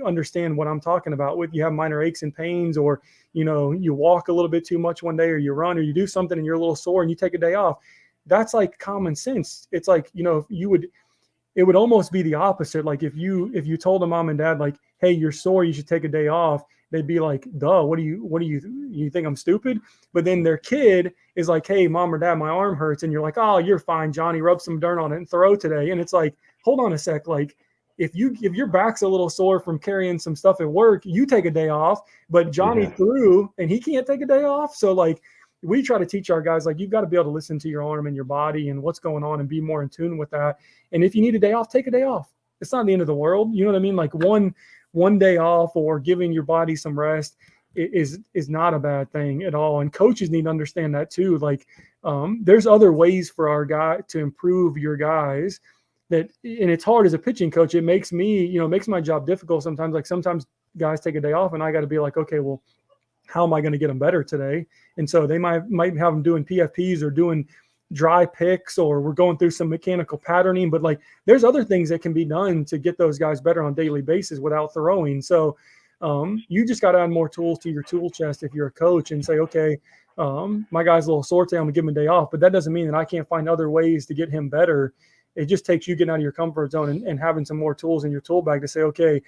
S2: understand what I'm talking about with you have minor aches and pains, or, you walk a little bit too much one day, or you run, or you do something and you're a little sore and you take a day off. That's like common sense. It's like, it would almost be the opposite. Like if you told a mom and dad, like, hey, you're sore, you should take a day off, they'd be like, duh, what do you think I'm stupid? But then their kid is like, hey, mom or dad, my arm hurts. And you're like, oh, you're fine, Johnny, rub some dirt on it and throw today. And it's like, hold on a sec. Like if your back's a little sore from carrying some stuff at work, you take a day off, but Johnny threw and he can't take a day off. So like, we try to teach our guys, like, you've got to be able to listen to your arm and your body and what's going on and be more in tune with that. And if you need a day off, take a day off. It's not the end of the world. You know what I mean? Like one day off or giving your body some rest is not a bad thing at all. And coaches need to understand that too. Like there's other ways for our guy to improve your guys and it's hard as a pitching coach. It makes me, makes my job difficult sometimes. Like sometimes guys take a day off and I got to be like, okay, well, how am I going to get them better today? And so they might have them doing PFPs or doing dry picks, or we're going through some mechanical patterning, but like there's other things that can be done to get those guys better on a daily basis without throwing. So you just got to add more tools to your tool chest if you're a coach and say, okay, my guy's a little sore today, I'm gonna give him a day off, but that doesn't mean that I can't find other ways to get him better. It just takes you getting out of your comfort zone and having some more tools in your tool bag to say, okay,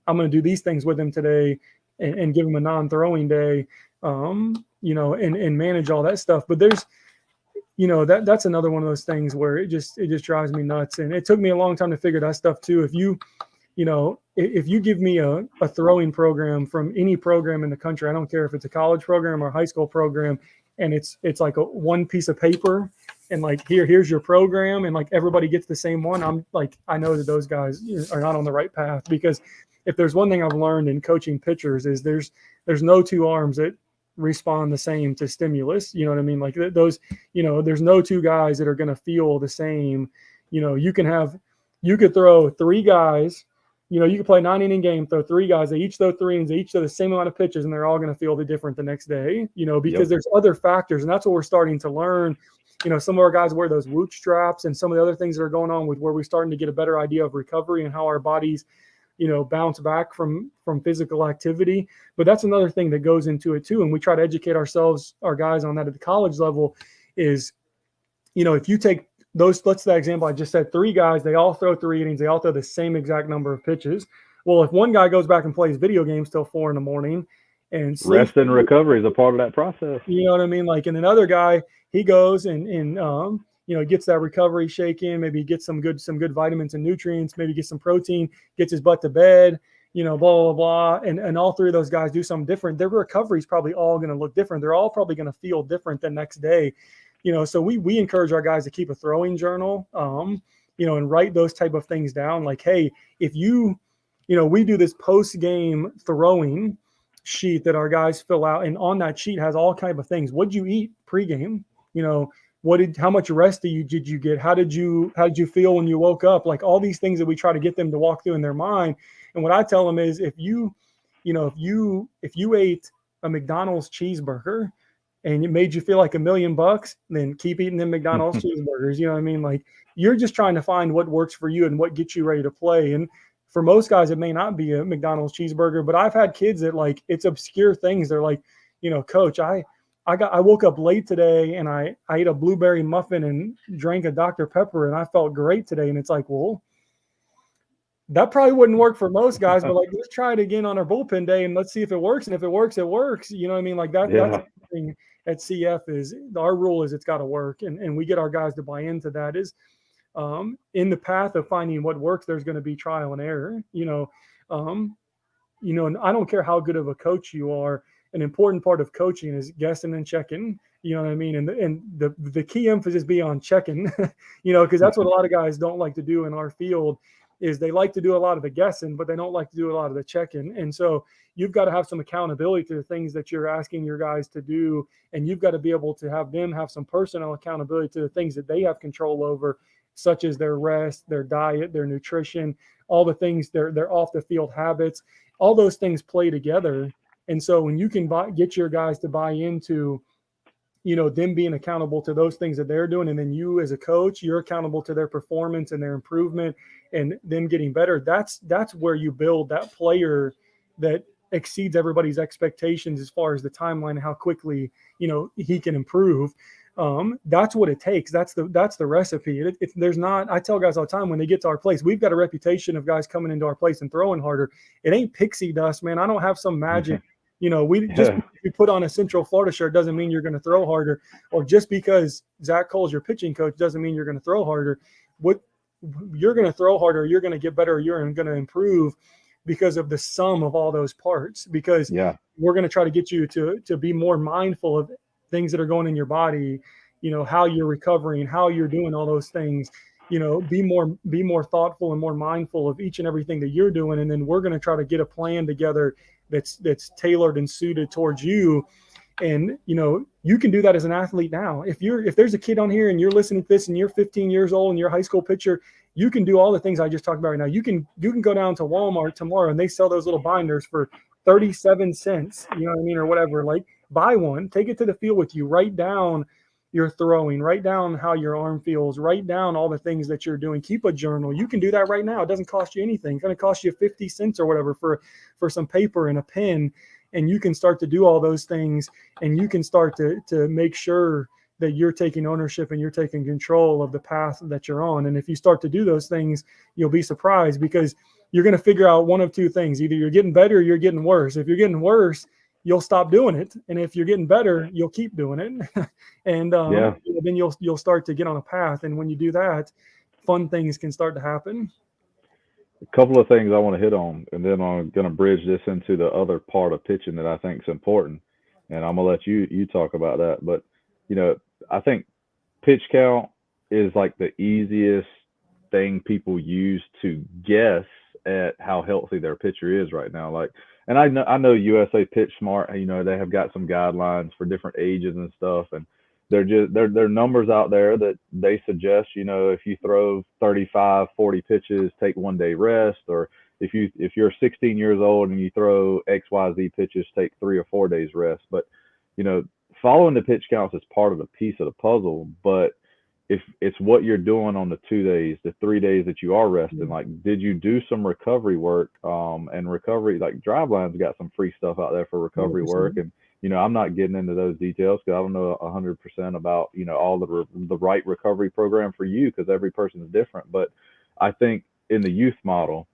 S2: I'm going to do these things with him today and give him a non-throwing day, and manage all that stuff. But there's, that's another one of those things where it just drives me nuts. And it took me a long time to figure that stuff too. If you give me a throwing program from any program in the country, I don't care if it's a college program or a high school program, and it's like one piece of paper and like, here's your program. And like, everybody gets the same one. I'm like, I know that those guys are not on the right path, because if there's one thing I've learned in coaching pitchers is there's no two arms that respond the same to stimulus. You know what I mean? Like those, there's no two guys that are going to feel the same. You could throw three guys You can play 9 inning game, throw 3 guys, they each throw 3 innings, they each throw the same amount of pitches, and they're all going to feel the different the next day, because there's other factors. And that's what we're starting to learn. Some of our guys wear those Whoop straps, and some of the other things that are going on with where we're starting to get a better idea of recovery and how our bodies, bounce back from physical activity. But that's another thing that goes into it too. And we try to educate our guys on that at the college level is, if you take those, let's that example I just said, 3 guys, they all throw 3 innings, they all throw the same exact number of pitches. Well, if one guy goes back and plays video games till 4 a.m. and sleeps,
S1: rest and recovery is a part of that process.
S2: You know what I mean? Like, and another guy, he goes and gets that recovery shake in, maybe gets some good vitamins and nutrients, maybe gets some protein, gets his butt to bed, blah, blah, blah. And all 3 of those guys do something different. Their recovery is probably all going to look different. They're all probably going to feel different the next day. So we encourage our guys to keep a throwing journal, and write those type of things down. Like, hey, if we do this post-game throwing sheet that our guys fill out, and on that sheet has all kinds of things. What'd you eat pregame? How much rest did you get? How did you feel when you woke up? Like, all these things that we try to get them to walk through in their mind. And what I tell them is, if you ate a McDonald's cheeseburger and it made you feel like $1 million, then keep eating them McDonald's cheeseburgers. You know what I mean? Like, you're just trying to find what works for you and what gets you ready to play. And for most guys, it may not be a McDonald's cheeseburger, but I've had kids that, like, it's obscure things. They're like, Coach, I woke up late today and I ate a blueberry muffin and drank a Dr. Pepper and I felt great today. And it's like, well, that probably wouldn't work for most guys, but like, let's try it again on our bullpen day and let's see if it works. And if it works, it works. You know what I mean? Like that's the thing at CF is our rule is it's got to work. And we get our guys to buy into that is in the path of finding what works, there's going to be trial and error, and I don't care how good of a coach you are. An important part of coaching is guessing and checking, you know what I mean? And the key emphasis be on checking, because that's what a lot of guys don't like to do in our field is they like to do a lot of the guessing, but they don't like to do a lot of the checking. And so you've got to have some accountability to the things that you're asking your guys to do. And you've got to be able to have them have some personal accountability to the things that they have control over, such as their rest, their diet, their nutrition, all the things, their off the field habits, all those things play together. And so when you can get your guys to buy into, them being accountable to those things that they're doing, and then you as a coach, you're accountable to their performance and their improvement and them getting better. That's where you build that player that exceeds everybody's expectations as far as the timeline and how quickly, he can improve. That's what it takes. That's the recipe. There's not, I tell guys all the time when they get to our place, we've got a reputation of guys coming into our place and throwing harder. It ain't pixie dust, man. I don't have some magic. Just because you put on a Central Florida shirt doesn't mean you're going to throw harder, or just because Zac Cole is your pitching coach doesn't mean you're going to throw harder. What you're going to throw harder, you're going to get better, you're going to improve because of the sum of all those parts. Because we're going to try to get you to be more mindful of things that are going in your body, how you're recovering, how you're doing all those things. Be more thoughtful and more mindful of each and everything that you're doing, and then we're going to try to get a plan together that's tailored and suited towards you. And you can do that as an athlete now. If there's a kid on here and you're listening to this and you're 15 years old and you're a high school pitcher, you can do all the things I just talked about right now. You can go down to Walmart tomorrow and they sell those little binders for 37 cents, you know what I mean, or whatever. Like, buy one, take it to the field with you, write down your throwing, write down how your arm feels, write down all the things that you're doing, keep a journal. You can do that right now. It doesn't cost you anything. It's going to cost you 50 cents or whatever for some paper and a pen. And you can start to do all those things, and you can start to make sure that you're taking ownership and you're taking control of the path that you're on. And if you start to do those things, you'll be surprised, because you're going to figure out one of two things. Either you're getting better or you're getting worse. If you're getting worse, you'll stop doing it. And if you're getting better, you'll keep doing it. And then you'll start to get on a path. And when you do that, fun things can start to happen.
S1: A couple of things I want to hit on, and then I'm going to bridge this into the other part of pitching that I think is important. And I'm going to let you talk about that. But, I think pitch count is like the easiest thing people use to guess at how healthy their pitcher is right now. Like, and I know USA Pitch Smart, they have got some guidelines for different ages and stuff, and they're numbers out there that they suggest, if you throw 35, 40 pitches, take 1 day rest, or if you're 16 years old and you throw XYZ pitches, take 3 or 4 days rest. But, following the pitch counts is part of the piece of the puzzle. But if it's what you're doing on the 2 days, the 3 days that you are resting, like, did you do some recovery work? And recovery, like Driveline's got some free stuff out there for recovery
S2: 100%.
S1: work. And, I'm not getting into those details because I don't know 100% about, all the right recovery program for you, because every person is different. But I think in the youth model,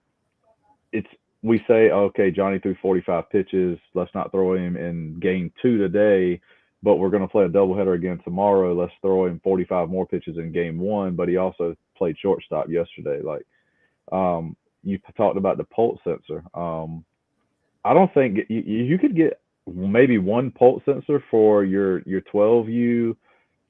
S1: we say, okay, Johnny threw 45 pitches. Let's not throw him in game 2 today, but we're going to play a doubleheader again tomorrow. Let's throw him 45 more pitches in game 1. But he also played shortstop yesterday. Like, you talked about the pulse sensor. I don't think you could get maybe one pulse sensor for your 12U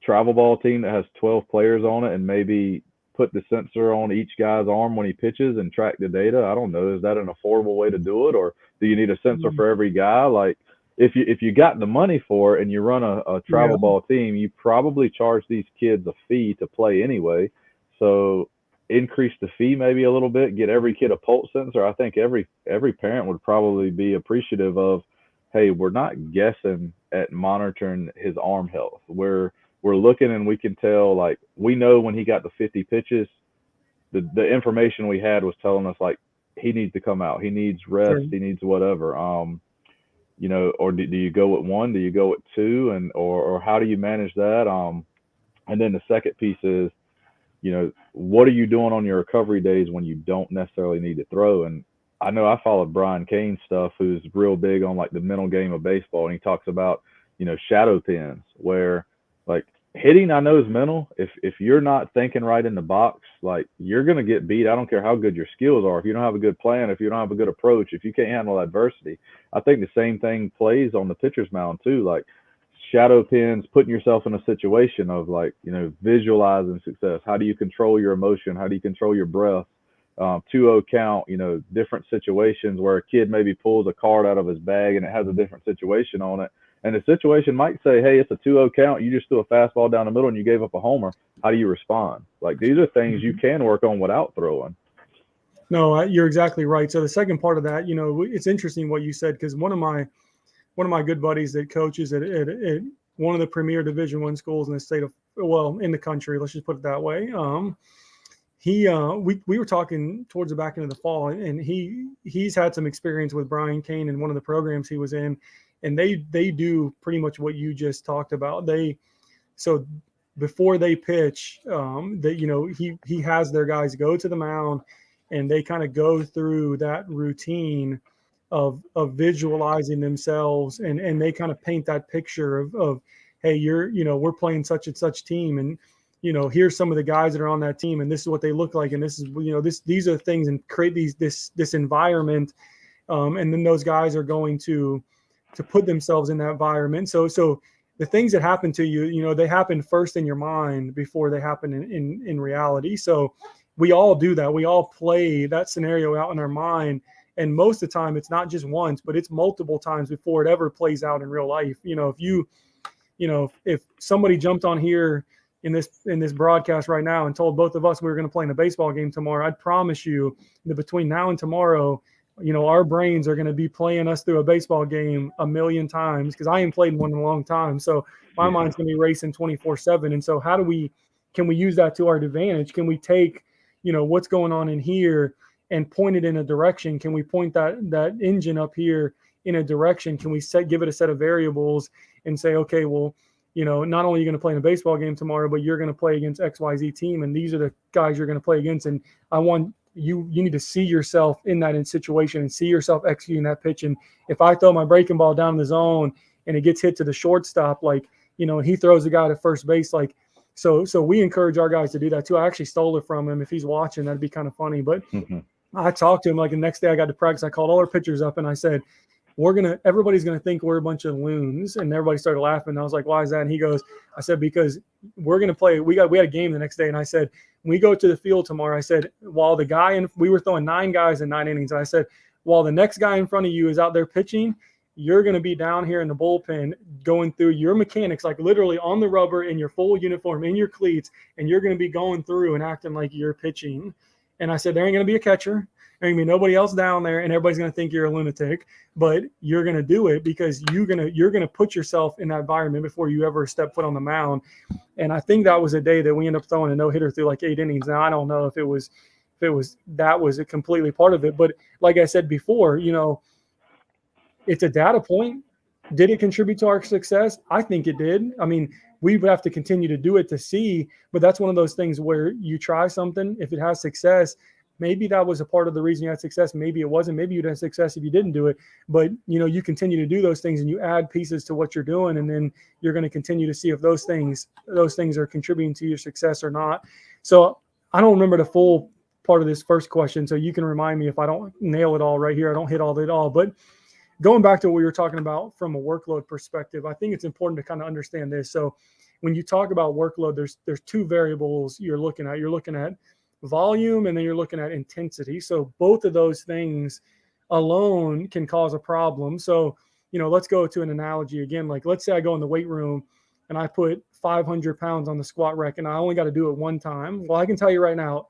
S1: travel ball team that has 12 players on it, and maybe put the sensor on each guy's arm when he pitches and track the data. I don't know. Is that an affordable way to do it, or do you need a sensor for every guy? Like, if you got the money for it and you run a travel ball team, you probably charge these kids a fee to play anyway. So increase the fee maybe a little bit, get every kid a pulse sensor. I think every parent would probably be appreciative of, hey, we're not guessing at monitoring his arm health. We're looking and we can tell, like, we know when he got the 50 pitches, the information we had was telling us, like, he needs to come out. He needs rest. He needs whatever. Or do you go with 1? Do you go with 2? Or how do you manage that? And then the second piece is, what are you doing on your recovery days when you don't necessarily need to throw? And I know I followed Brian Kane's stuff, who's real big on, like, the mental game of baseball. And he talks about, shadow pins, where, like, hitting, I know, is mental. If you're not thinking right in the box, like, you're going to get beat. I don't care how good your skills are. If you don't have a good plan, if you don't have a good approach, if you can't handle adversity, I think the same thing plays on the pitcher's mound too. Like, shadow pins, putting yourself in a situation of, like, visualizing success. How do you control your emotion? How do you control your breath? 2-0 count, different situations where a kid maybe pulls a card out of his bag and it has a different situation on it. And the situation might say, hey, it's a 2-0 count. You just threw a fastball down the middle and you gave up a homer. How do you respond? Like, these are things you can work on without throwing.
S2: No, you're exactly right. So the second part of that, it's interesting what you said, because one of my good buddies that coaches at one of the premier Division I schools in the state of, in the country, let's just put it that way. We were talking towards the back end of the fall, and he's had some experience with Brian Kane in one of the programs he was in. And they do pretty much what you just talked about. So before they pitch, he has their guys go to the mound, and they kind of go through that routine of visualizing themselves, and they kind of paint that picture of hey, we're playing such and such team, and here's some of the guys that are on that team, and this is what they look like, and this is these are things, and create this environment, and then those guys are going to put themselves in that environment. So the things that happen to you, they happen first in your mind before they happen in reality. So we all do that. We all play that scenario out in our mind. And most of the time it's not just once, but it's multiple times before it ever plays out in real life. If somebody jumped on here in this broadcast right now and told both of us we were going to play in a baseball game tomorrow, I'd promise you that between now and tomorrow, our brains are going to be playing us through a baseball game a million times, because I ain't played one in a long time. So my mind's going to be racing 24/7. And so can we use that to our advantage? Can we take, what's going on in here and point it in a direction? Can we point that engine up here in a direction? Can we give it a set of variables and say, okay, well, not only are you going to play in a baseball game tomorrow, but you're going to play against XYZ team, and these are the guys you're going to play against. And I want you need to see yourself in that situation and see yourself executing that pitch. And if I throw my breaking ball down the zone and it gets hit to the shortstop, like, he throws the guy to first base, like, so we encourage our guys to do that too. I actually stole it from him. If he's watching, that'd be kind of funny. But I talked to him, like, the next day I got to practice. I called all our pitchers up and I said, everybody's going to think we're a bunch of loons. And everybody started laughing. I was like, why is that? And he goes, I said, because we're going to play. We had a game the next day. And I said, when we go to the field tomorrow, I said, while we were throwing 9 guys in 9 innings. And I said, while the next guy in front of you is out there pitching, you're going to be down here in the bullpen going through your mechanics, like literally on the rubber in your full uniform, in your cleats. And you're going to be going through and acting like you're pitching. And I said, there ain't going to be a catcher. I mean, nobody else down there, and everybody's going to think you're a lunatic, but you're going to do it because you're going to put yourself in that environment before you ever step foot on the mound. And I think that was a day that we ended up throwing a no-hitter through like 8 innings. Now I don't know if it was that was a completely part of it, but like I said before, it's a data point. Did it contribute to our success? I think it did. I mean, we would have to continue to do it to see, but that's one of those things where you try something. If it has success, maybe that was a part of the reason you had success. Maybe it wasn't. Maybe you'd have success if you didn't do it. But, you continue to do those things and you add pieces to what you're doing, and then you're going to continue to see if those things are contributing to your success or not. So I don't remember the full part of this first question, so you can remind me if I don't nail it all right here. I don't hit all of it all, but going back to what we were talking about from a workload perspective, I think it's important to kind of understand this. So when you talk about workload, there's two variables you're looking at. You're looking at volume, and then you're looking at intensity. So both of those things alone can cause a problem. So, let's go to an analogy again. Like, let's say I go in the weight room and I put 500 pounds on the squat rack and I only got to do it one time. Well, I can tell you right now,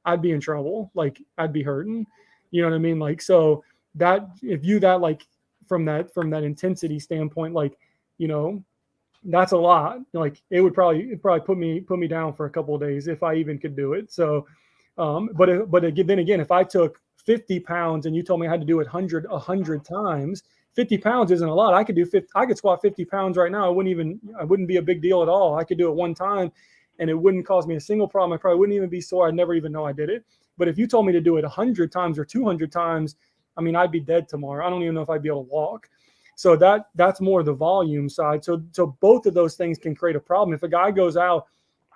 S2: I'd be in trouble. Like, I'd be hurting. You know what I mean? Like, so that, if you that like from that intensity standpoint, like, that's a lot. Like, it'd probably put me down for a couple of days if I even could do it. So, but again, if I took 50 pounds and you told me I had to do it 100 times, 50 pounds isn't a lot. I could squat 50 pounds right now. I wouldn't be a big deal at all. I could do it one time and it wouldn't cause me a single problem. I probably wouldn't even be sore. I'd never even know I did it. But if you told me to do it 100 times or 200 times, I mean, I'd be dead tomorrow. I don't even know if I'd be able to walk. So that's more the volume side. So both of those things can create a problem. If a guy goes out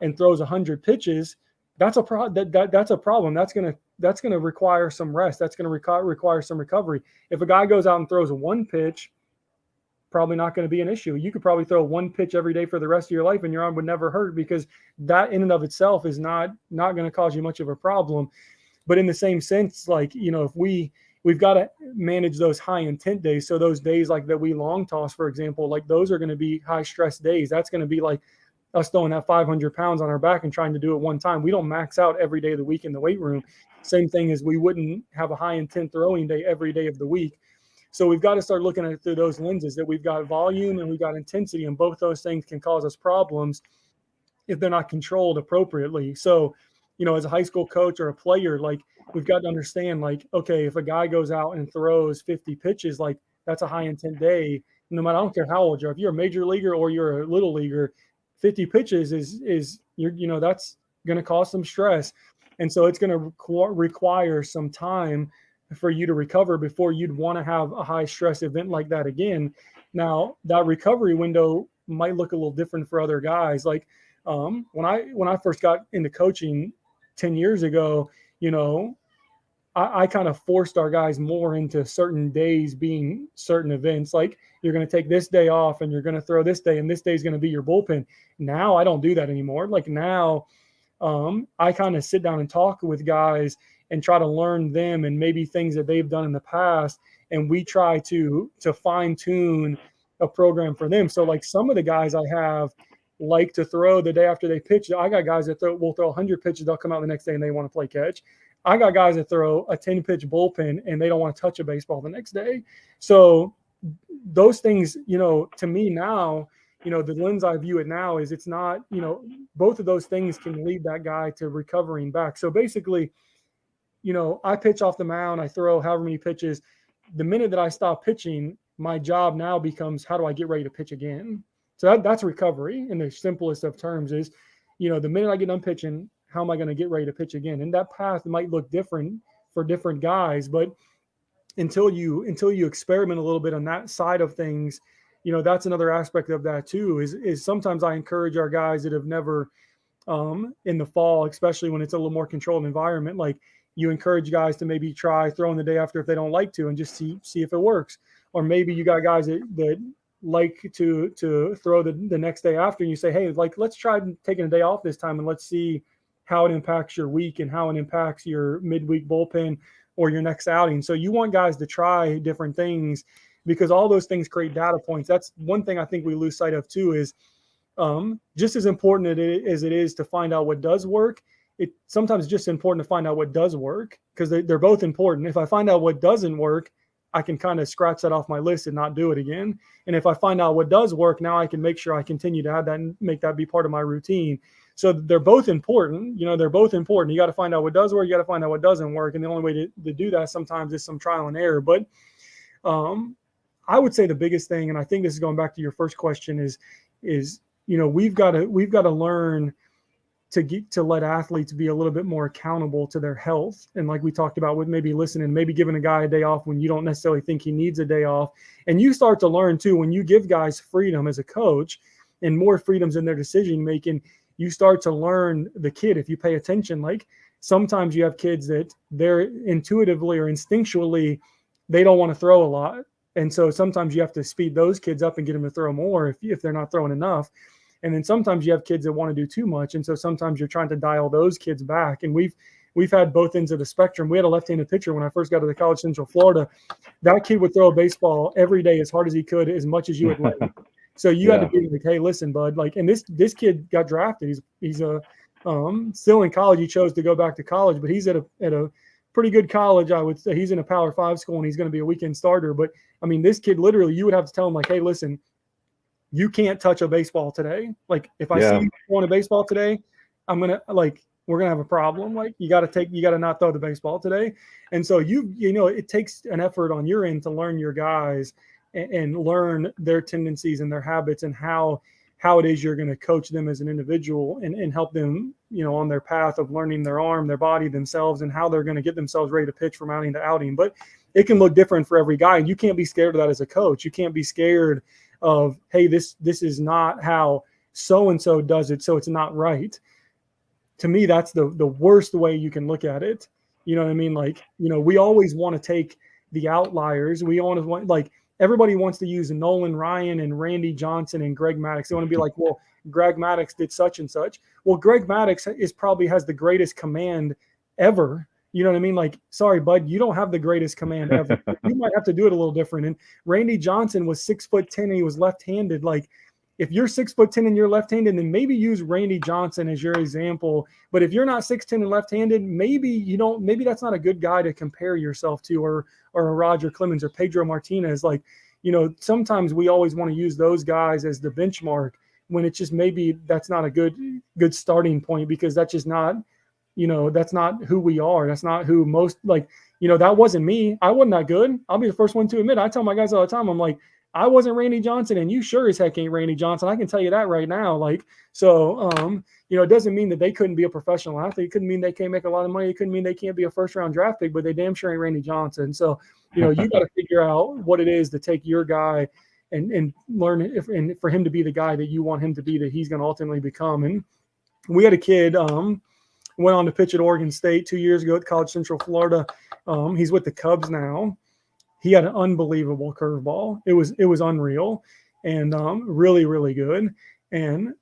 S2: and throws 100 pitches, that's a problem. That's gonna require some rest. That's gonna require some recovery. If a guy goes out and throws one pitch, probably not going to be an issue. You could probably throw one pitch every day for the rest of your life and your arm would never hurt, because that in and of itself is not going to cause you much of a problem. But in the same sense, like, if we've got to manage those high intent days. So those days like that we long toss, for example, like those are going to be high stress days. That's going to be like us throwing that 500 pounds on our back and trying to do it one time. We don't max out every day of the week in the weight room. Same thing as we wouldn't have a high intent throwing day every day of the week. So we've got to start looking at it through those lenses, that we've got volume and we've got intensity, and both those things can cause us problems if they're not controlled appropriately. So, as a high school coach or a player, like, we've got to understand, like, okay, if a guy goes out and throws 50 pitches, like, that's a high intent day. No matter, I don't care how old you are, if you're a major leaguer or you're a little leaguer, 50 pitches is that's going to cause some stress. And so it's going to require some time for you to recover before you'd want to have a high stress event like that again. Now, that recovery window might look a little different for other guys. Like, when I first got into coaching 10 years ago, I kind of forced our guys more into certain days being certain events. Like, you're going to take this day off and you're going to throw this day, and this day is going to be your bullpen. Now I don't do that anymore. Like, now I kind of sit down and talk with guys and try to learn them and maybe things that they've done in the past. And we try to fine tune a program for them. So, like, some of the guys I have like to throw the day after they pitch. I got guys that will throw 100 pitches. They'll come out the next day and they want to play catch. I got guys that throw a 10-pitch bullpen and they don't want to touch a baseball the next day. So those things, to me now, the lens I view it now is it's not, both of those things can lead that guy to recovering back. So basically, I pitch off the mound, I throw however many pitches. The minute that I stop pitching, my job now becomes, how do I get ready to pitch again? So that's recovery in the simplest of terms. Is, the minute I get done pitching, how am I going to get ready to pitch again? And that path might look different for different guys, but until you experiment a little bit on that side of things, that's another aspect of that too, is sometimes I encourage our guys that have never, in the fall, especially when it's a little more controlled environment, like, you encourage guys to maybe try throwing the day after if they don't like to, and just see if it works. Or maybe you got guys that like to throw the next day after, and you say, hey, like, let's try taking a day off this time and let's see how it impacts your week and how it impacts your midweek bullpen or your next outing. So you want guys to try different things, because all those things create data points. That's one thing I think we lose sight of too, is just as important as it is to find out what does work, sometimes it's just important to find out what does work, because they're both important. If I find out what doesn't work, I can kind of scratch that off my list and not do it again. And if I find out what does work, now I can make sure I continue to add that and make that be part of my routine. So they're both important. They're both important. You got to find out what does work. You got to find out what doesn't work. And the only way to do that sometimes is some trial and error. But I would say the biggest thing, and I think this is going back to your first question, is we've got to learn to let athletes be a little bit more accountable to their health. And like we talked about with maybe listening, maybe giving a guy a day off when you don't necessarily think he needs a day off. And you start to learn too, when you give guys freedom as a coach and more freedoms in their decision making, you start to learn the kid. If you pay attention, like sometimes you have kids that they're intuitively or instinctually, they don't want to throw a lot. And so sometimes you have to speed those kids up and get them to throw more if they're not throwing enough. And then sometimes you have kids that want to do too much. And so sometimes you're trying to dial those kids back. And we've had both ends of the spectrum. We had a left-handed pitcher when I first got to the College Central Florida. That kid would throw a baseball every day as hard as he could, as much as you would let him. So you had to be like, hey, listen, bud. Like, and this kid got drafted. He's still in college. He chose to go back to college, but he's at a pretty good college, I would say. He's in a Power 5 school, and he's going to be a weekend starter. But I mean, this kid literally, you would have to tell him like, hey, listen, you can't touch a baseball today. Like if I see you throwing a baseball today, we're going to have a problem. Like you got to not throw the baseball today. And so it takes an effort on your end to learn your guys and learn their tendencies and their habits and how it is you're going to coach them as an individual and help them, on their path of learning their arm, their body, themselves, and how they're going to get themselves ready to pitch from outing to outing. But it can look different for every guy. And you can't be scared of that as a coach. You can't be scared of, hey, this is not how so-and-so does it, so it's not right. To me, that's the worst way you can look at it. You know what I mean? Like, we always want to take the outliers. We always want, like, everybody wants to use Nolan Ryan and Randy Johnson and Greg Maddux. They want to be like, well, Greg Maddux did such and such. Well, Greg Maddux probably has the greatest command ever. You know what I mean? Like, sorry, bud, you don't have the greatest command ever. You might have to do it a little different. And Randy Johnson was 6'10" and he was left-handed. Like, if you're 6'10" and you're left-handed, then maybe use Randy Johnson as your example. But if you're not 6'10" and left-handed, maybe that's not a good guy to compare yourself to, or a Roger Clemens or Pedro Martinez. Like, sometimes we always want to use those guys as the benchmark when it's just maybe that's not a good starting point, because that's just not, that's not who we are. That's not who most, like, that wasn't me. I wasn't that good. I'll be the first one to admit. I tell my guys all the time, I'm like, I wasn't Randy Johnson, and you sure as heck ain't Randy Johnson. I can tell you that right now. Like, so, it doesn't mean that they couldn't be a professional athlete. It couldn't mean they can't make a lot of money. It couldn't mean they can't be a first-round draft pick, but they damn sure ain't Randy Johnson. So, you got to figure out what it is to take your guy and learn and for him to be the guy that you want him to be, that he's going to ultimately become. And we had a kid went on to pitch at Oregon State 2 years ago at College Central Florida. He's with the Cubs now. He had an unbelievable curveball. It was unreal and really, really good. And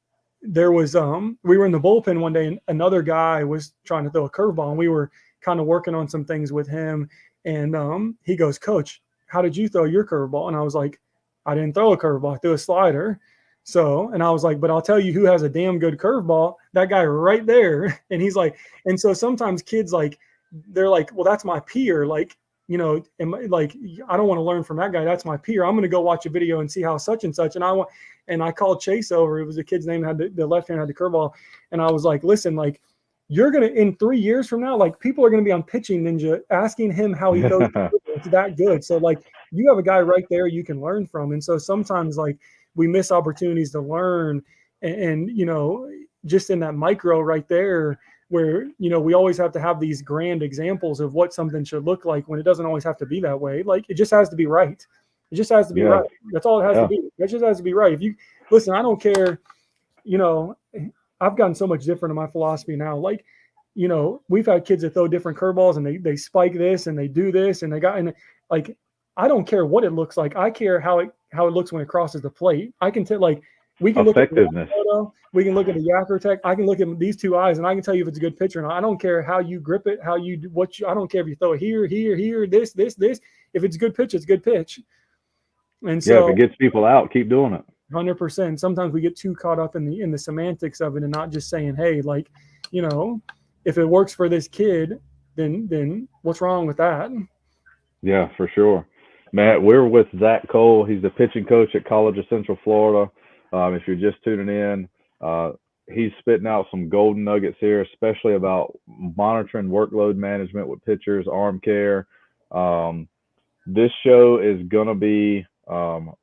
S2: there was we were in the bullpen one day, and another guy was trying to throw a curveball, and we were kind of working on some things with him. And he goes, "Coach, how did you throw your curveball?" And I was like, "I didn't throw a curveball. I threw a slider." So, and I was like, "But I'll tell you who has a damn good curveball, that guy right there." And he's like, and so sometimes kids, like, they're like, "Well, that's my peer." Like, I don't want to learn from that guy. That's my peer. I'm going to go watch a video and see how such and such. And I called Chase over. It was a kid's name, had the left hand had the curveball. And I was like, "Listen, like, you're going to, in 3 years from now, like, people are going to be on Pitching Ninja asking him how he throws it's that good." So, like, you have a guy right there you can learn from. And so sometimes, like, we miss opportunities to learn and just in that micro right there, where, we always have to have these grand examples of what something should look like, when it doesn't always have to be that way. Like, it just has to be right. It just has to be right. That's all it has to be. It just has to be right. If you listen, I don't care, I've gotten so much different in my philosophy now. Like, we've had kids that throw different curveballs and they spike this and they do this and like, I don't care what it looks like. I care how it looks when it crosses the plate. I can tell, like, we can look at the photo, we can look at the Yacker Tech. I can look at these two eyes and I can tell you if it's a good pitch or not. I don't care how you grip it, I don't care if you throw it here, this. If it's a good pitch, it's a good pitch. And so,
S1: if it gets people out, keep doing it.
S2: 100%. Sometimes we get too caught up in the semantics of it and not just saying, hey, like, if it works for this kid, then what's wrong with that?
S1: Yeah, for sure. Matt, we're with Zac Cole. He's the pitching coach at College of Central Florida. If you're just tuning in, uh, he's spitting out some golden nuggets here, especially about monitoring workload management with pitchers, arm care. Um, this show is gonna be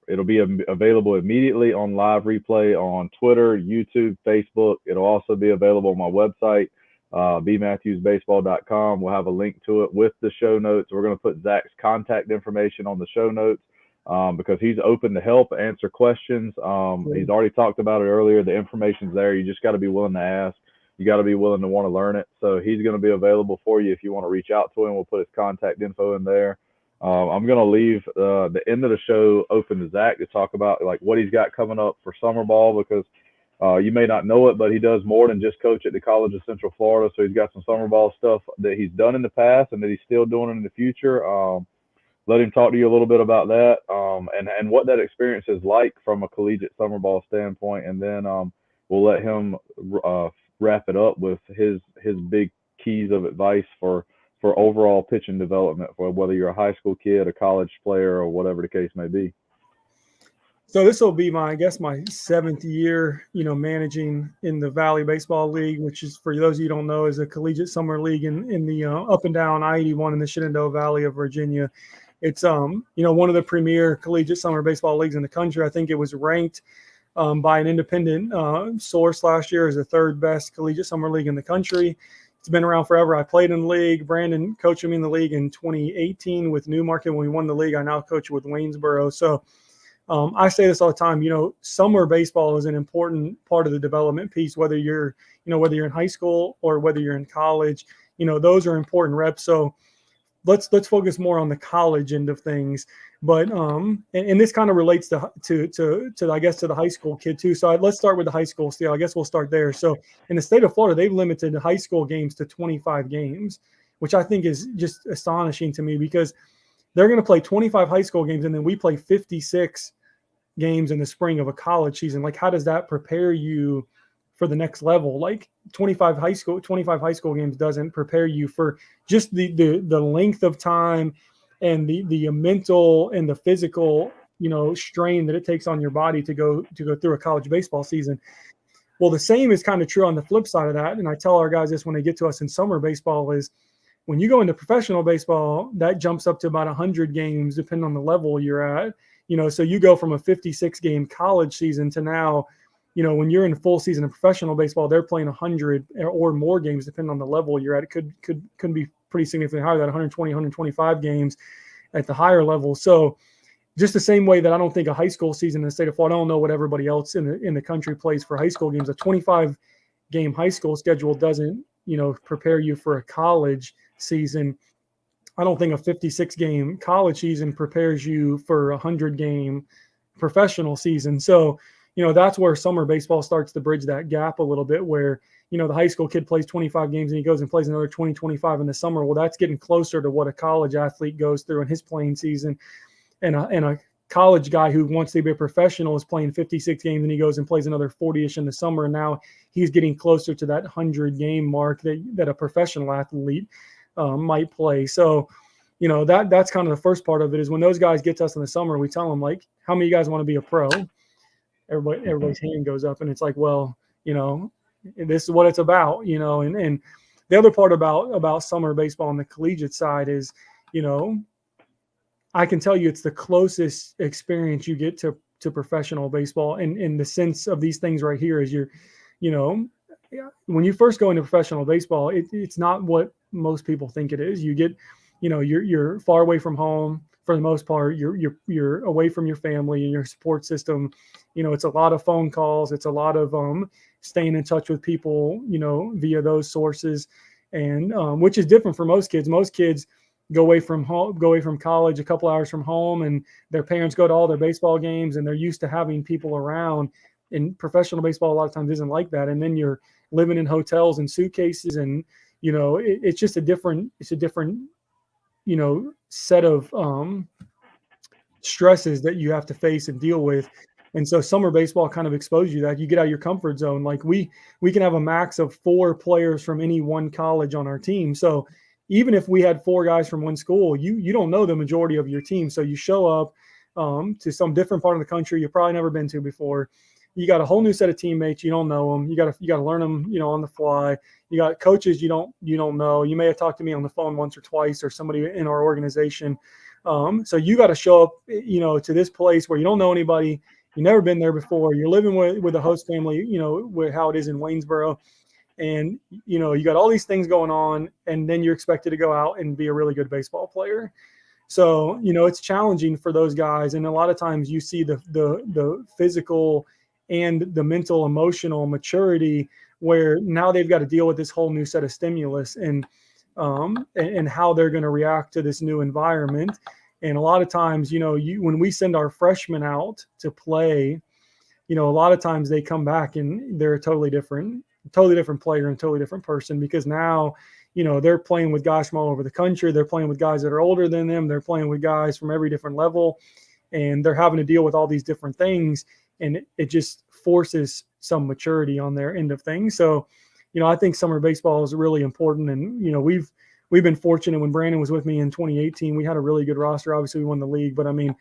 S1: it'll be available immediately on live replay on Twitter, YouTube, Facebook. It'll also be available on my website, bmatthewsbaseball.com. We'll have a link to it with the show notes. We're going to put Zac's contact information on the show notes because he's open to help, answer questions. He's already talked about it earlier. The information's there. You just got to be willing to ask. You got to be willing to want to learn it. So he's going to be available for you if you want to reach out to him. We'll put his contact info in there. I'm going to leave the end of the show open to Zac to talk about like what he's got coming up for summer ball because you may not know it, but he does more than just coach at the College of Central Florida. So he's got some summer ball stuff that he's done in the past and that he's still doing in the future. Let him talk to you a little bit about that and what that experience is like from a collegiate summer ball standpoint. And then we'll let him wrap it up with his big keys of advice for overall pitching development, for whether you're a high school kid, a college player, or whatever the case may be.
S2: So this will be my 7th year, managing in the Valley Baseball League, which is, for those of you who don't know, is a collegiate summer league in the up and down I-81 in the Shenandoah Valley of Virginia. It's one of the premier collegiate summer baseball leagues in the country. I think it was ranked by an independent source last year as the 3rd best collegiate summer league in the country. It's been around forever. I played in the league. Brandon coached me in the league in 2018 with Newmarket when we won the league. I now coach with Waynesboro. So I say this all the time, summer baseball is an important part of the development piece, whether you're in high school or whether you're in college, those are important reps. So let's focus more on the college end of things. But and this kind of relates to I guess to the high school kid too. So let's start with the high school still. I guess we'll start there. So in the state of Florida, they've limited the high school games to 25 games, which I think is just astonishing to me because they're going to play 25 high school games and then we play 56 games in the spring of a college season. Like, how does that prepare you for the next level? Like 25 high school games doesn't prepare you for just the length of time and the mental and the physical, strain that it takes on your body to go through a college baseball season. Well, the same is kind of true on the flip side of that. And I tell our guys this when they get to us in summer baseball is when you go into professional baseball, that jumps up to about 100 games, depending on the level you're at. So you go from a 56 game college season to now, when you're in a full season of professional baseball, they're playing 100 or more games, depending on the level you're at. It could be pretty significantly higher than 120, 125 games at the higher level. So just the same way that I don't think a high school season in the state of Florida, I don't know what everybody else in the country plays for high school games. A 25 game high school schedule doesn't, prepare you for a college season. I don't think a 56 game college season prepares you for a 100 game professional season. So, that's where summer baseball starts to bridge that gap a little bit where, the high school kid plays 25 games and he goes and plays another 20, 25 in the summer. Well, that's getting closer to what a college athlete goes through in his playing season. And a college guy who wants to be a professional is playing 56 games and he goes and plays another 40-ish in the summer. And now he's getting closer to that 100 game mark that a professional athlete might play. So, that's kind of the first part of it is when those guys get to us in the summer, we tell them like, how many of you guys want to be a pro? Everybody's hand goes up and it's like, well, this is what it's about, and the other part about summer baseball on the collegiate side is, I can tell you it's the closest experience you get to professional baseball in the sense of these things right here is when you first go into professional baseball, it's not what most people think it is. You get, you're far away from home for the most part. You're away from your family and your support system. It's a lot of phone calls. It's a lot of staying in touch with people, via those sources, and which is different for most kids. Most kids go away from college a couple hours from home, and their parents go to all their baseball games, and they're used to having people around. In professional baseball, a lot of times isn't like that. And then you're living in hotels and suitcases, and it's just a different set of stresses that you have to face and deal with. And so summer baseball kind of exposes you that you get out of your comfort zone. Like we can have a max of 4 players from any one college on our team. So even if we had 4 guys from one school, you don't know the majority of your team. So you show up to some different part of the country you've probably never been to before. You got a whole new set of teammates. You don't know them. You got to learn them, on the fly. You got coaches you don't know. You may have talked to me on the phone once or twice, or somebody in our organization. So you got to show up, to this place where you don't know anybody. You've never been there before. You're living with a host family, with how it is in Waynesboro. And, you got all these things going on, and then you're expected to go out and be a really good baseball player. So, it's challenging for those guys. And a lot of times you see the physical and the mental, emotional maturity where now they've got to deal with this whole new set of stimulus and how they're going to react to this new environment. And a lot of times, when we send our freshmen out to play, a lot of times they come back and they're a totally different player and totally different person, because now, they're playing with guys from all over the country. They're playing with guys that are older than them. They're playing with guys from every different level, and they're having to deal with all these different things. And it just forces some maturity on their end of things. So, I think summer baseball is really important. And, we've been fortunate. When Brandon was with me in 2018, we had a really good roster. Obviously we won the league, but I mean,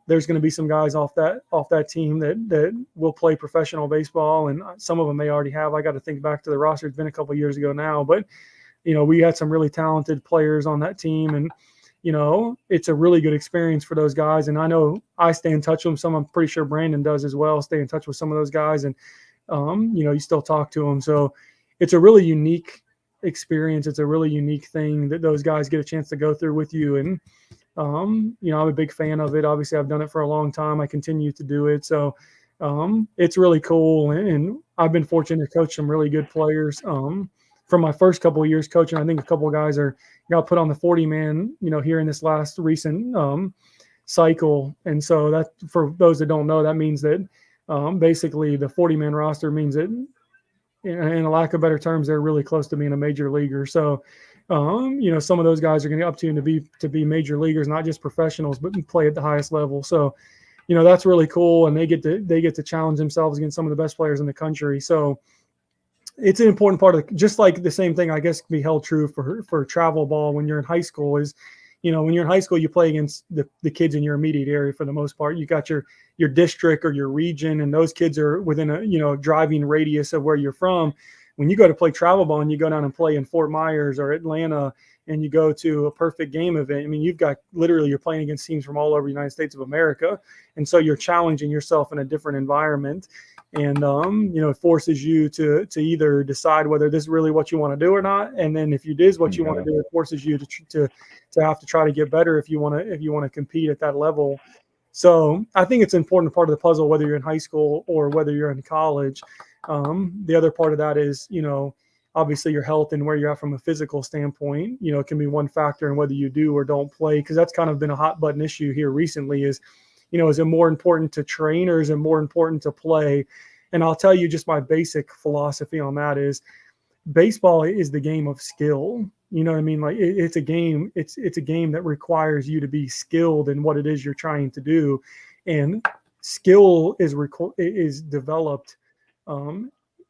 S2: there's going to be some guys off that team that will play professional baseball, and some of them may already have. I got to think back to the roster. It's been a couple of years ago now, but we had some really talented players on that team, and it's a really good experience for those guys. And I know I stay in touch with them. Some, I'm pretty sure Brandon does as well, stay in touch with some of those guys, and you still talk to them. So it's a really unique experience. It's a really unique thing that those guys get a chance to go through with you. And I'm a big fan of it. Obviously I've done it for a long time. I continue to do it. So it's really cool. And I've been fortunate to coach some really good players. From my first couple of years coaching, I think a couple of guys got put on the 40-man, here in this last recent cycle. And so that, for those that don't know, that means that basically the 40-man roster means that, in a lack of better terms, they're really close to being a major leaguer. So, some of those guys are going to get up to be major leaguers, not just professionals, but play at the highest level. So, that's really cool. And they get to challenge themselves against some of the best players in the country. So it's an important part of just like the same thing, I guess, can be held true for travel ball when you're in high school is, when you're in high school, you play against the kids in your immediate area for the most part. You got your district or your region, and those kids are within a driving radius of where you're from. When you go to play travel ball and you go down and play in Fort Myers or Atlanta, and you go to a perfect game event, I mean, you're playing against teams from all over the United States of America. And so you're challenging yourself in a different environment. And, it forces you to either decide whether this is really what you want to do or not. And then if it is what you want to do, it forces you to have to try to get better if you want to compete at that level. So I think it's an important part of the puzzle, whether you're in high school or whether you're in college. The other part of that is, obviously your health and where you're at from a physical standpoint, it can be one factor in whether you do or don't play. Cause that's kind of been a hot button issue here recently is, is it more important to train or is it more important to play? And I'll tell you just my basic philosophy on that is baseball is the game of skill. You know what I mean? Like it's a game. It's a game that requires you to be skilled in what it is you're trying to do. And skill is developed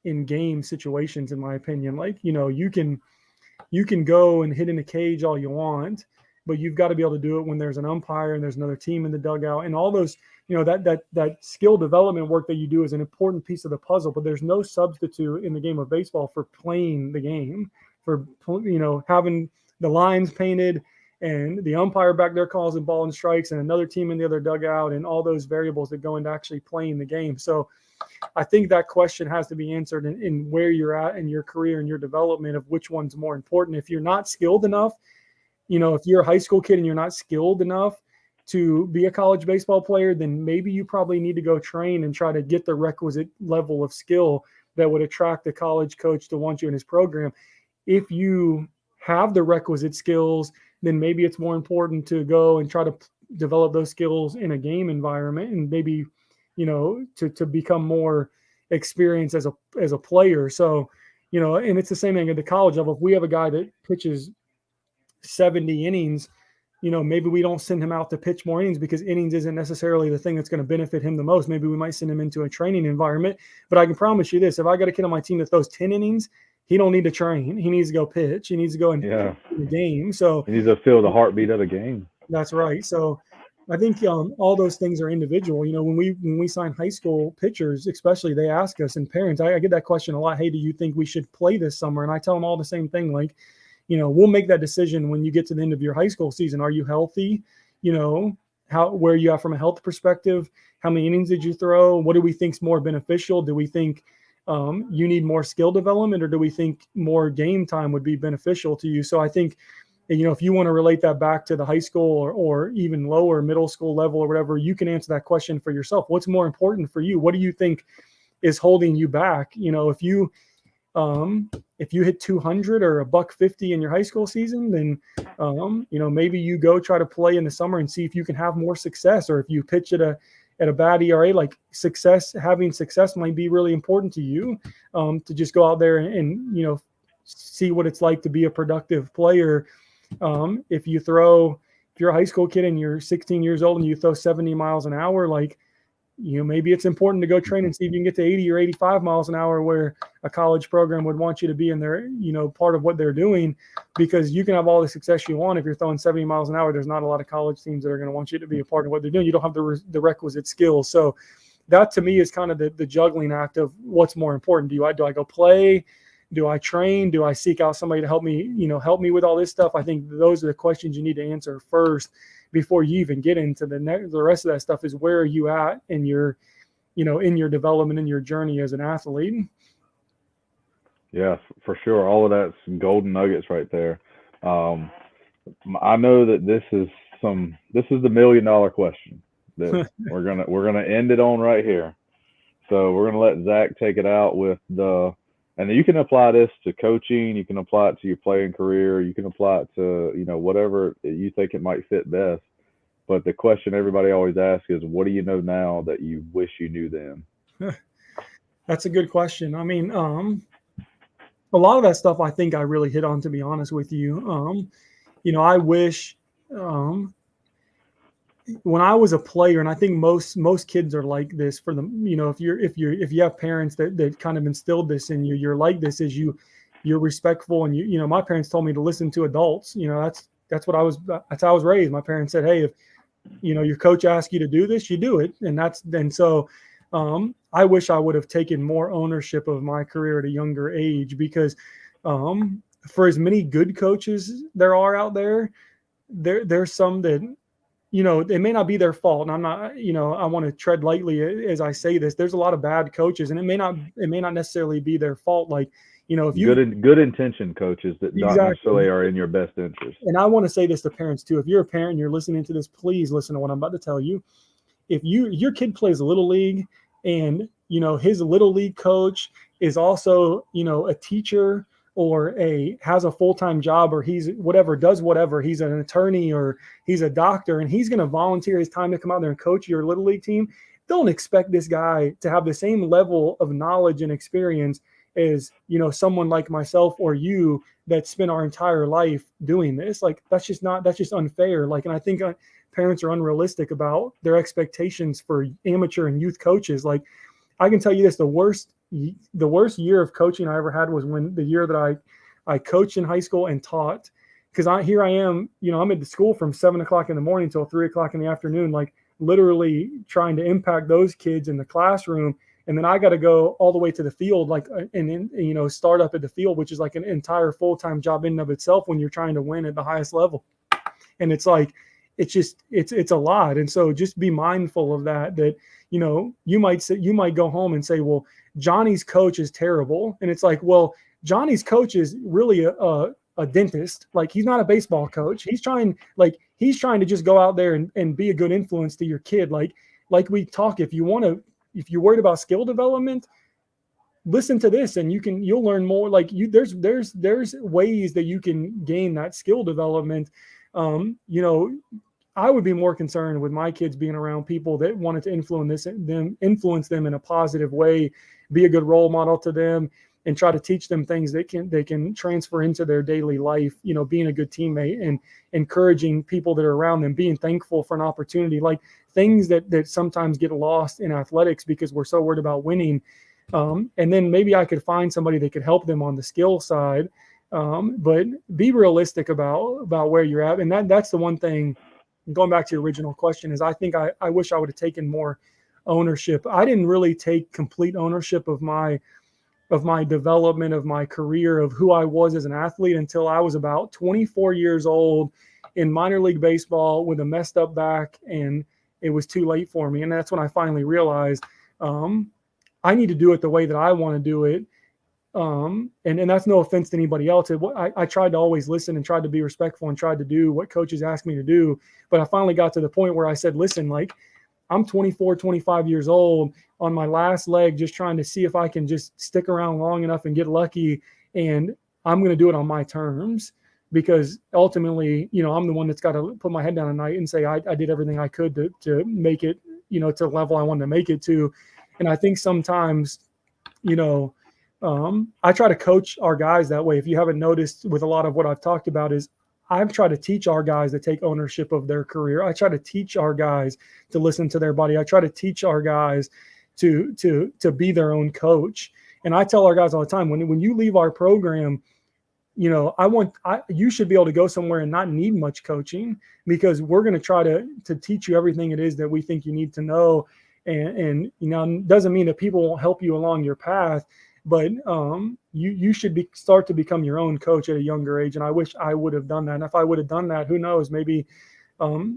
S2: in game situations, in my opinion. Like, you can go and hit in a cage all you want, but you've got to be able to do it when there's an umpire and there's another team in the dugout, and all those, that skill development work that you do is an important piece of the puzzle. But there's no substitute in the game of baseball for playing the game, for having the lines painted and the umpire back there calls and ball and strikes and another team in the other dugout and all those variables that go into actually playing the game. So I think that question has to be answered in where you're at in your career and your development of which one's more important. If you're not skilled enough, if you're a high school kid and you're not skilled enough to be a college baseball player, then maybe you probably need to go train and try to get the requisite level of skill that would attract the college coach to want you in his program. If you have the requisite skills, then maybe it's more important to go and try to develop those skills in a game environment and maybe, to become more experienced as a player. So, and it's the same thing at the college level. If we have a guy that pitches 70 innings, maybe we don't send him out to pitch more innings because innings isn't necessarily the thing that's going to benefit him the most. Maybe we might send him into a training environment. But I can promise you this: if I got a kid on my team that throws 10 innings, he don't need to train. He needs to go pitch. He needs to go and the game. So
S1: he needs to feel the heartbeat of the game.
S2: That's right. So I think all those things are individual. When we sign high school pitchers, especially, they ask us, and parents, I get that question a lot. Hey, do you think we should play this summer? And I tell them all the same thing. Like, we'll make that decision when you get to the end of your high school season. Are you healthy? Where are you at from a health perspective? How many innings did you throw? What do we think is more beneficial? Do we think you need more skill development, or do we think more game time would be beneficial to you? So I think, if you want to relate that back to the high school or even lower middle school level or whatever, you can answer that question for yourself. What's more important for you? What do you think is holding you back? If you hit 200 or $150 in your high school season, then maybe you go try to play in the summer and see if you can have more success. Or if you pitch at a bad ERA, like having success might be really important to you, to just go out there and see what it's like to be a productive player. If you're a high school kid and you're 16 years old and you throw 70 miles an hour, like, maybe it's important to go train and see if you can get to 80 or 85 miles an hour, where a college program would want you to be in their, part of what they're doing, because you can have all the success you want. If you're throwing 70 miles an hour, there's not a lot of college teams that are going to want you to be a part of what they're doing. You don't have the requisite skills. So that to me is kind of the juggling act of what's more important. Do I go play? Do I train? Do I seek out somebody to help me with all this stuff? I think those are the questions you need to answer first before you even get into the rest of that stuff. Is where are you at in your development, in your journey as an athlete?
S1: Yeah, for sure. All of that's golden nuggets right there. I know that this is the $1 million question that we're gonna end it on right here. So we're gonna let Zac take it out with and you can apply this to coaching, you can apply it to your playing career, you can apply it to, whatever you think it might fit best. But the question everybody always asks is, what do you know now that you wish you knew then?
S2: That's a good question. I mean, a lot of that stuff I think I really hit on, to be honest with you. I wish when I was a player, and I think most kids are like this, for them, if you have parents that kind of instilled this in you, you're like this, is you're respectful. And my parents told me to listen to adults. That's how I was raised. My parents said, hey, if your coach asks you to do this, you do it. So I wish I would have taken more ownership of my career at a younger age, because for as many good coaches there are out there's some that, it may not be their fault. And I'm not, I want to tread lightly as I say this. There's a lot of bad coaches, and it may not necessarily be their fault. Like, if you
S1: good intention coaches that not necessarily are in your best interest.
S2: And I want to say this to parents too. If you're a parent and you're listening to this, please listen to what I'm about to tell you. If your kid plays Little League, and his Little League coach is also a teacher, or has a full-time job, or he's does whatever, he's an attorney or he's a doctor, and he's going to volunteer his time to come out there and coach your Little League team, don't expect this guy to have the same level of knowledge and experience as someone like myself or you that spent our entire life doing this. Like, that's just unfair. Like, and I think parents are unrealistic about their expectations for amateur and youth coaches. Like, I can tell you this, the worst year of coaching I ever had was the year that I coached in high school and taught, because I am, I'm at the school from 7:00 in the morning till 3:00 in the afternoon, like literally trying to impact those kids in the classroom. And then I got to go all the way to the field, like, and start up at the field, which is like an entire full-time job in and of itself when you're trying to win at the highest level. And it's like, it's a lot. And so just be mindful of that, you might go home and say, well, Johnny's coach is terrible. And it's like, well, Johnny's coach is really a dentist. Like, he's not a baseball coach. He's trying to just go out there and be a good influence to your kid. Like we talk, if you're worried about skill development, listen to this and you'll learn more. Like, there's ways that you can gain that skill development. I would be more concerned with my kids being around people that wanted to influence them in a positive way, be a good role model to them, and try to teach them things they can transfer into their daily life, being a good teammate and encouraging people that are around them, being thankful for an opportunity, like things that sometimes get lost in athletics because we're so worried about winning. And then maybe I could find somebody that could help them on the skill side. But be realistic about where you're at. And that's the one thing, going back to your original question, is I think I wish I would have taken more ownership. I didn't really take complete ownership of my development, of my career, of who I was as an athlete until I was about 24 years old in minor league baseball with a messed up back, and it was too late for me. And that's when I finally realized I need to do it the way that I want to do it. And that's no offense to anybody else. I tried to always listen and tried to be respectful and tried to do what coaches asked me to do. But I finally got to the point where I said, listen, like, I'm 24, 25 years old on my last leg, just trying to see if I can just stick around long enough and get lucky. And I'm going to do it on my terms, because ultimately, I'm the one that's got to put my head down at night and say, I did everything I could to make it, to the level I wanted to make it to. And I think sometimes, I try to coach our guys that way. If you haven't noticed, with a lot of what I've talked about, is I've tried to teach our guys to take ownership of their career. I try to teach our guys to listen to their body. I try to teach our guys to be their own coach. And I tell our guys all the time, when you leave our program, you should be able to go somewhere and not need much coaching, because we're going to try to teach you everything it is that we think you need to know. And it doesn't mean that people won't help you along your path, but you should start to become your own coach at a younger age. And I wish I would have done that. And if I would have done that, who knows, maybe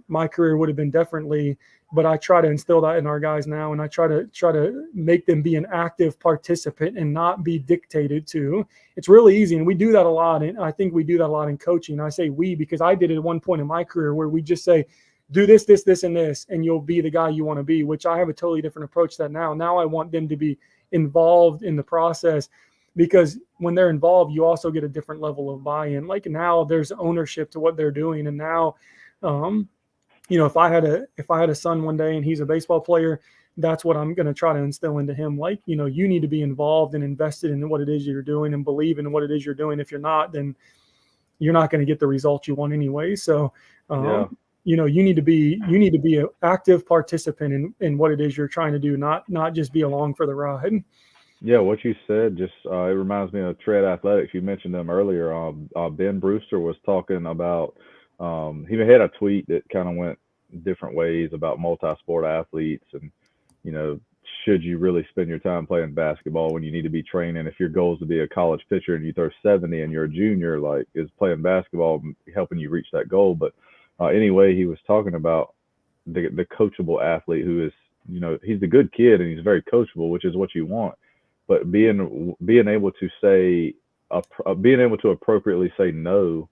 S2: my career would have been differently. But I try to instill that in our guys now, and I try to make them be an active participant and not be dictated to. It's really easy, and we do that a lot. And I think we do that a lot in coaching. I say we because I did it at one point in my career where we just say, do this, this, this, and this, and you'll be the guy you want to be, which I have a totally different approach to that now. Now I want them to be involved in the process, because when they're involved, you also get a different level of buy-in. Like now there's ownership to what they're doing. And now, if I had a son one day and he's a baseball player, that's what I'm going to try to instill into him. Like, you need to be involved and invested in what it is you're doing and believe in what it is you're doing. If you're not, then you're not going to get the results you want anyway. So, you need to be an active participant in what it is you're trying to do, not just be along for the ride.
S1: Yeah, what you said just it reminds me of Tread Athletics. You mentioned them earlier. Ben Brewster was talking about. He had a tweet that kind of went different ways about multi-sport athletes, and should you really spend your time playing basketball when you need to be training? If your goal is to be a college pitcher and you throw 70 and you're a junior, like, is playing basketball helping you reach that goal? But anyway, he was talking about the coachable athlete who is, he's the good kid and he's very coachable, which is what you want. But being able to say, being able to appropriately say no,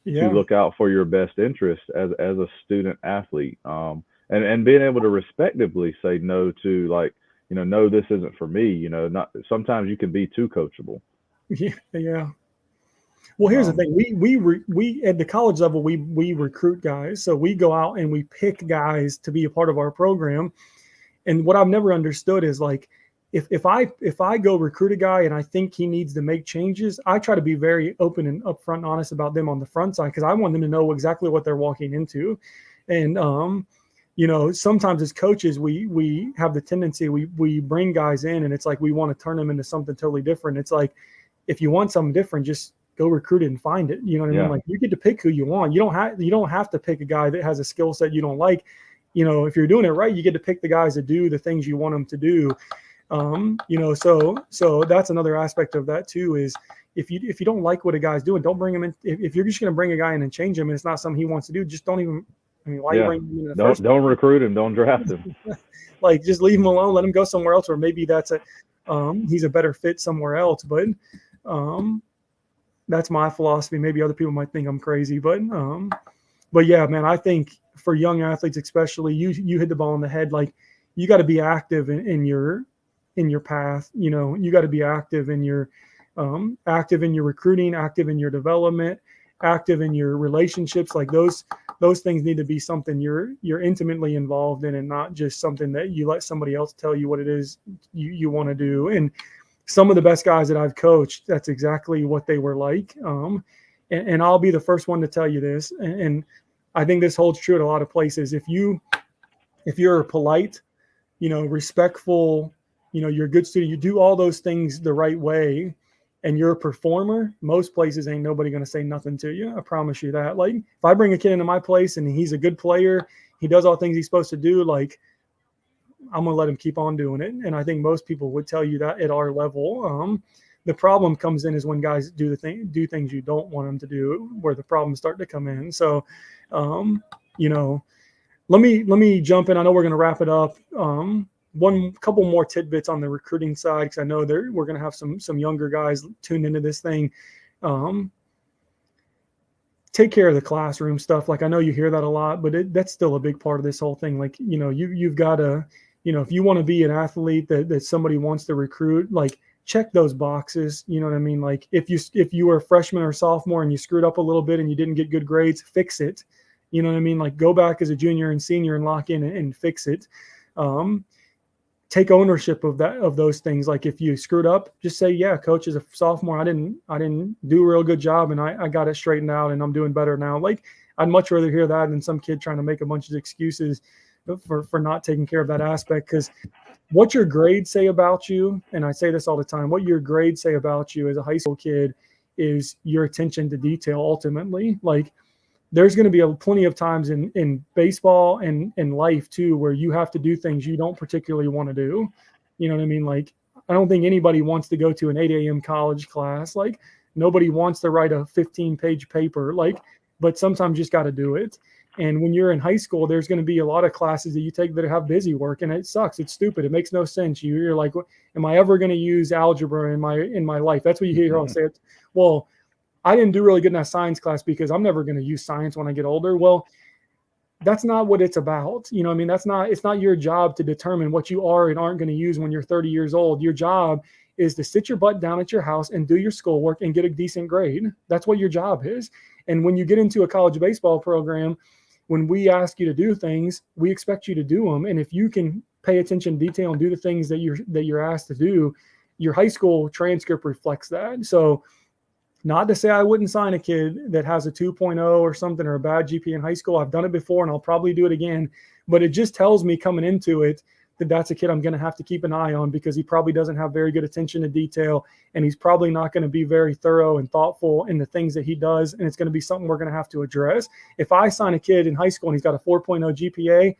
S1: to look out for your best interest as a student athlete, and being able to respectively say no to, like, no, this isn't for me. Not sometimes you can be too coachable.
S2: Yeah. Well, here's the thing. We at the college level, we recruit guys. So we go out and we pick guys to be a part of our program. And what I've never understood is, like, if I go recruit a guy and I think he needs to make changes, I try to be very open and upfront and honest about them on the front side, because I want them to know exactly what they're walking into. And sometimes as coaches, we have the tendency, we bring guys in and it's like we want to turn them into something totally different. It's like, if you want something different, just go recruit it and find it. You know what I mean? Like, you get to pick who you want. You don't have to pick a guy that has a skill set you don't like. If you're doing it right, you get to pick the guys that do the things you want them to do. So that's another aspect of that too, is if you don't like what a guy's doing, don't bring him in. If you're just going to bring a guy in and change him and it's not something he wants to do, just don't even, why you bring him in the first place? Don't
S1: recruit him, don't draft him.
S2: Like, just leave him alone, let him go somewhere else, or maybe he's a better fit somewhere else. But that's my philosophy. Maybe other people might think I'm crazy, but yeah, man, I think for young athletes especially, you hit the ball on the head. Like, you got to be active in your path. You got to be active in your recruiting, active in your development, active in your relationships. Like, those things need to be something you're intimately involved in, and not just something that you let somebody else tell you what it is you want to do. And some of the best guys that I've coached, that's exactly what they were like. And I'll be the first one to tell you this. And I think this holds true at a lot of places. If you're polite, respectful, you're a good student, you do all those things the right way, and you're a performer, most places ain't nobody going to say nothing to you. I promise you that. Like, if I bring a kid into my place and he's a good player, he does all the things he's supposed to do, like, I'm going to let him keep on doing it. And I think most people would tell you that at our level. The problem comes in is when guys do things you don't want them to do, where the problems start to come in. So, let me jump in. I know we're going to wrap it up. One couple more tidbits on the recruiting side, because I know we're going to have some younger guys tuned into this thing. Take care of the classroom stuff. Like, I know you hear that a lot, but that's still a big part of this whole thing. Like, you've got to, if you want to be an athlete that somebody wants to recruit, like, check those boxes. You know what I mean? Like, if you were a freshman or sophomore and you screwed up a little bit and you didn't get good grades, fix it. You know what I mean? Like, go back as a junior and senior and lock in and fix it. Take ownership of those things. Like, if you screwed up, just say, yeah, coach, as a sophomore, I didn't do a real good job, and I got it straightened out and I'm doing better now. Like, I'd much rather hear that than some kid trying to make a bunch of excuses for not taking care of that aspect. Because what your grades say about you, and I say this all the time, what your grades say about you as a high school kid is your attention to detail ultimately. Like, there's going to be plenty of times in baseball and in life too, where you have to do things you don't particularly want to do. You know what I mean? Like, I don't think anybody wants to go to an 8 a.m. college class. Like, nobody wants to write a 15-page paper, like, but sometimes you just got to do it. And when you're in high school, there's going to be a lot of classes that you take that have busy work, and it sucks. It's stupid. It makes no sense. You're like, am I ever going to use algebra in my life? That's what you hear all say. Well, I didn't do really good in that science class because I'm never going to use science when I get older. Well, that's not what it's about. You know what I mean? It's not your job to determine what you are and aren't going to use when you're 30 years old. Your job is to sit your butt down at your house and do your schoolwork and get a decent grade. That's what your job is. And when you get into a college baseball program, when we ask you to do things, we expect you to do them. And if you can pay attention to detail and do the things that you're asked to do, your high school transcript reflects that. So, not to say I wouldn't sign a kid that has a 2.0 or something, or a bad GPA in high school. I've done it before and I'll probably do it again. But it just tells me coming into it that that's a kid I'm going to have to keep an eye on, because he probably doesn't have very good attention to detail, and he's probably not going to be very thorough and thoughtful in the things that he does. And it's going to be something we're going to have to address. If I sign a kid in high school and he's got a 4.0 GPA,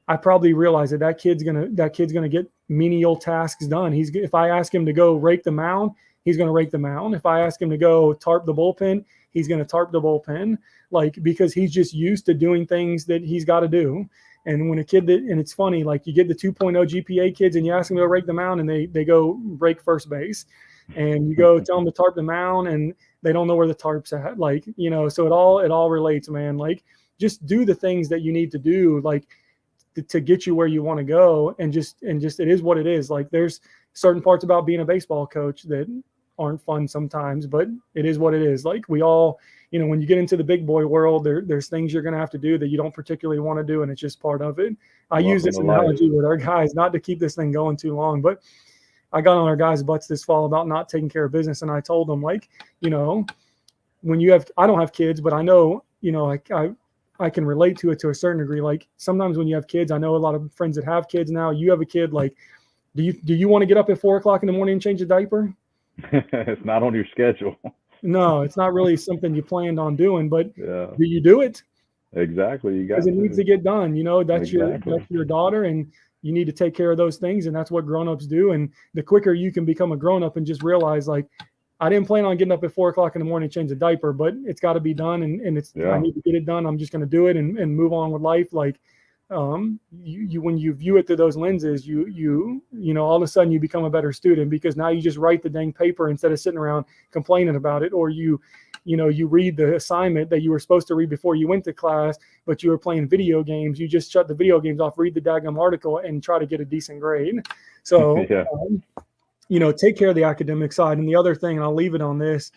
S2: I probably realize that kid's going to get menial tasks done. If I ask him to go rake the mound, he's going to rake the mound. If I ask him to go tarp the bullpen, he's going to tarp the bullpen, like, because he's just used to doing things that he's got to do. And when and it's funny, like, you get the 2.0 GPA kids and you ask them to go rake the mound, and they go rake first base, and you go tell them to tarp the mound and they don't know where the tarp's at. Like, so it all relates, man. Like, just do the things that you need to do, like, to get you where you want to go. And just it is what it is. Like, there's certain parts about being a baseball coach that aren't fun sometimes, but it is what it is. Like, we all, when you get into the big boy world, there's things you're going to have to do that you don't particularly want to do, and it's just part of it. I use this analogy with our guys, not to keep this thing going too long, but I got on our guys' butts this fall about not taking care of business, and I told them, like, when I don't have kids, but I know, I can relate to it to a certain degree. Like, sometimes when you have kids, I know a lot of friends that have kids now. You have a kid, like, do you want to get up at 4:00 in the morning and change a diaper?
S1: It's not on your schedule.
S2: No, it's not really something you planned on doing, but do you do it?
S1: Exactly. You got
S2: because it needs to get done. That's
S1: exactly.
S2: your daughter, and you need to take care of those things. And that's what grownups do. And the quicker you can become a grownup and just realize, like, I didn't plan on getting up at 4:00 in the morning and change a diaper, but it's got to be done. And I need to get it done. I'm just going to do it and move on with life. Like, you when you view it through those lenses, you all of a sudden you become a better student, because now you just write the dang paper instead of sitting around complaining about it. Or you read the assignment that you were supposed to read before you went to class, but you were playing video games. You just shut the video games off, read the daggum article, and try to get a decent grade. So, take care of the academic side. And the other thing, and I'll leave it on this,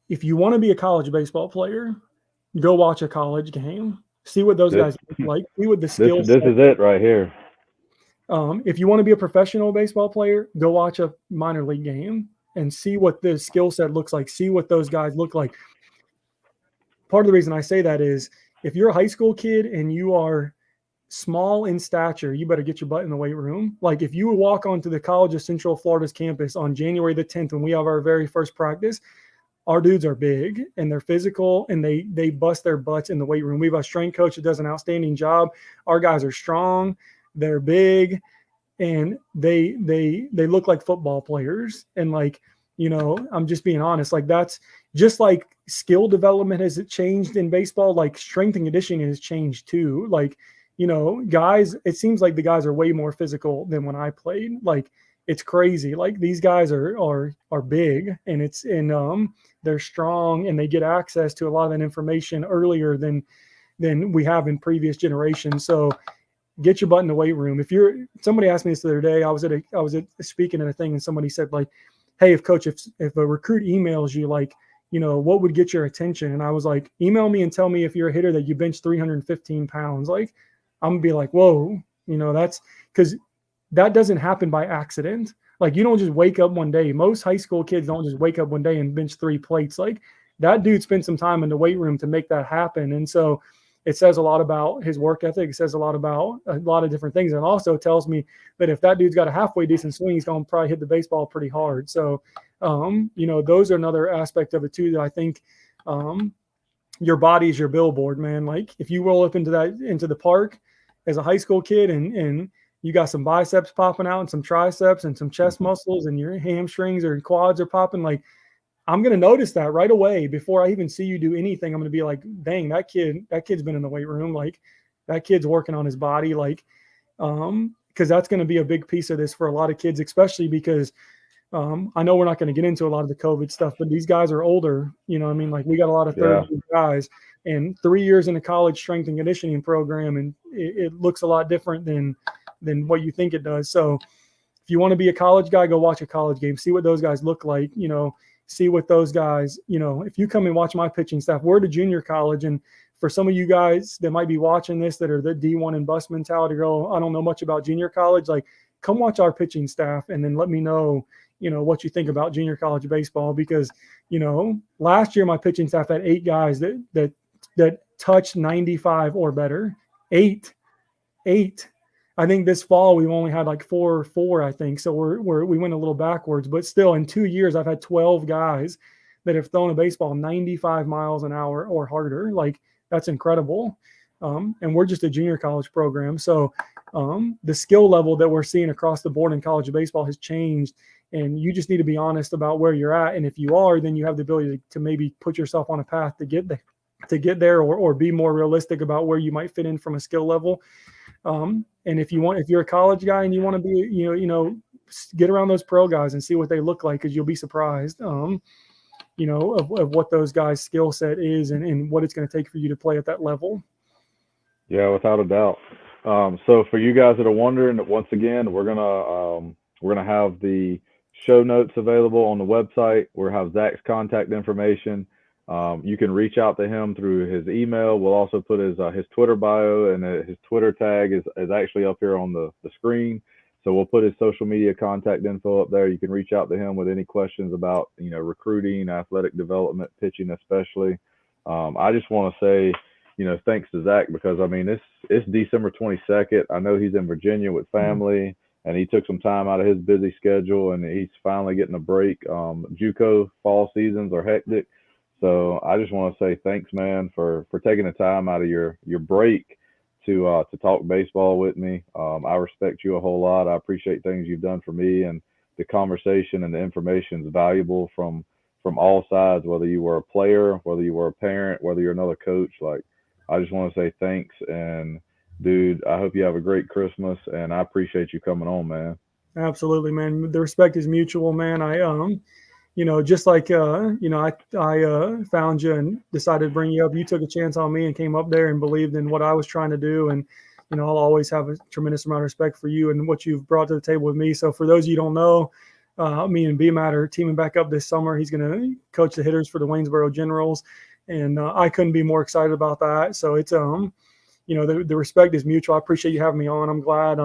S2: if you want to be a college baseball player, go watch a college game. See what those guys look like. See what the skills.
S1: This is it right here.
S2: If you want to be a professional baseball player, go watch a minor league game and see what the skill set looks like. See what those guys look like. Part of the reason I say that is if you're a high school kid and you are small in stature, you better get your butt in the weight room. Like if you walk onto the College of Central Florida's campus on January the 10th, when we have our very first practice, our dudes are big and they're physical and they bust their butts in the weight room. We have a strength coach that does an outstanding job. Our guys are strong, they're big, and they look like football players. And like, you know, I'm just being honest, like that's just like skill development has changed in baseball, like strength and conditioning has changed too. Like, you know, guys, it seems like the guys are way more physical than when I played. Like it's crazy. Like these guys are big and they're strong and they get access to a lot of that information earlier than we have in previous generations. So get your butt in the weight room. If you're, somebody asked me this the other day, I was speaking at a thing and somebody said like, hey, if a recruit emails you, like, you know, what would get your attention? And I was like, email me and tell me if you're a hitter that you bench 315 pounds. Like, I'm gonna be like, whoa, you know, that's because that doesn't happen by accident. Like, you don't just wake up one day. Most high school kids don't just wake up one day and bench 3 plates. Like, that dude spent some time in the weight room to make that happen. And so it says a lot about his work ethic. It says a lot about a lot of different things. And it also tells me that if that dude's got a halfway decent swing, he's going to probably hit the baseball pretty hard. So, you know, those are another aspect of it too, that I think your body is your billboard, man. Like if you roll up into the park as a high school kid and you got some biceps popping out and some triceps and some chest muscles and your hamstrings or quads are popping, like I'm going to notice that right away before I even see you do anything. I'm going to be like, dang, that kid's been in the weight room. Like that kid's working on his body. Like, cause that's going to be a big piece of this for a lot of kids, especially because, I know we're not going to get into a lot of the COVID stuff, but these guys are older. You know what I mean? Like we got a lot of third year guys and 3 years in a college strength and conditioning program. And it looks a lot different than what you think it does. So if you want to be a college guy, go watch a college game, see what those guys look like, you know, see what those guys, you know, if you come and watch my pitching staff, we're at a junior college. And for some of you guys that might be watching this that are the D1 and bust mentality, go, I don't know much about junior college. Like come watch our pitching staff and then let me know, you know, what you think about junior college baseball. Because, you know, last year my pitching staff had 8 guys that touched 95 or better. 8. I think this fall we've only had like 4, I think. So we went a little backwards, but still in 2 years I've had 12 guys that have thrown a baseball 95 miles an hour or harder. Like that's incredible. And we're just a junior college program. So the skill level that we're seeing across the board in college baseball has changed, and you just need to be honest about where you're at. And if you are, then you have the ability to maybe put yourself on a path to get there or be more realistic about where you might fit in from a skill level. And if you're a college guy and you want to be, you know, get around those pro guys and see what they look like, because you'll be surprised, you know, of what those guys' skill set is and what it's going to take for you to play at that level.
S1: Yeah, without a doubt. So for you guys that are wondering, once again, we're gonna have the show notes available on the website. We'll have Zac's contact information. You can reach out to him through his email. We'll also put his Twitter bio, and his Twitter tag is actually up here on the screen. So we'll put his social media contact info up there. You can reach out to him with any questions about, you know, recruiting, athletic development, pitching especially. I just want to say, you know, thanks to Zac, because I mean it's December 22nd. I know he's in Virginia with family, and he took some time out of his busy schedule, and he's finally getting a break. JUCO fall seasons are hectic. So I just want to say thanks, man, for taking the time out of your break to talk baseball with me. I respect you a whole lot. I appreciate things you've done for me, and the conversation and the information is valuable from all sides, whether you were a player, whether you were a parent, whether you're another coach. Like, I just want to say thanks, and dude, I hope you have a great Christmas, and I appreciate you coming on, man.
S2: Absolutely, man. The respect is mutual, man. I you know, just like, you know, I found you and decided to bring you up. You took a chance on me and came up there and believed in what I was trying to do. And, you know, I'll always have a tremendous amount of respect for you and what you've brought to the table with me. So for those of you who don't know, me and BMAT are teaming back up this summer. He's going to coach the hitters for the Waynesboro Generals. And I couldn't be more excited about that. So it's, you know, the respect is mutual. I appreciate you having me on. I'm glad,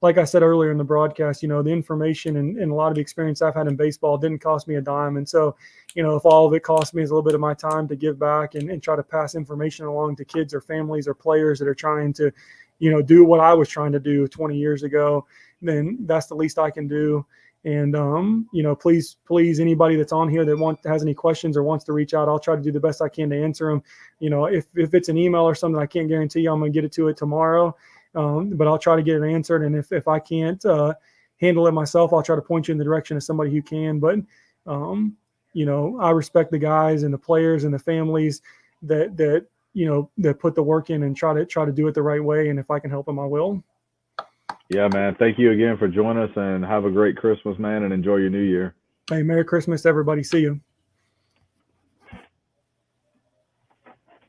S2: like I said earlier in the broadcast, the information and a lot of the experience I've had in baseball didn't cost me a dime. And so, if all of it cost me is a little bit of my time to give back and try to pass information along to kids or families or players that are trying to, do what I was trying to do 20 years ago, then that's the least I can do. And, please, anybody that's on here that has any questions or wants to reach out, I'll try to do the best I can to answer them. If it's an email or something, I can't guarantee you I'm going to get it to it tomorrow. But I'll try to get it answered. And if I can't handle it myself, I'll try to point you in the direction of somebody who can. But, I respect the guys and the players and the families that put the work in and try to do it the right way. And if I can help them, I will.
S1: Yeah, man. Thank you again for joining us, and have a great Christmas, man, and enjoy your new year.
S2: Hey, Merry Christmas, everybody. See you.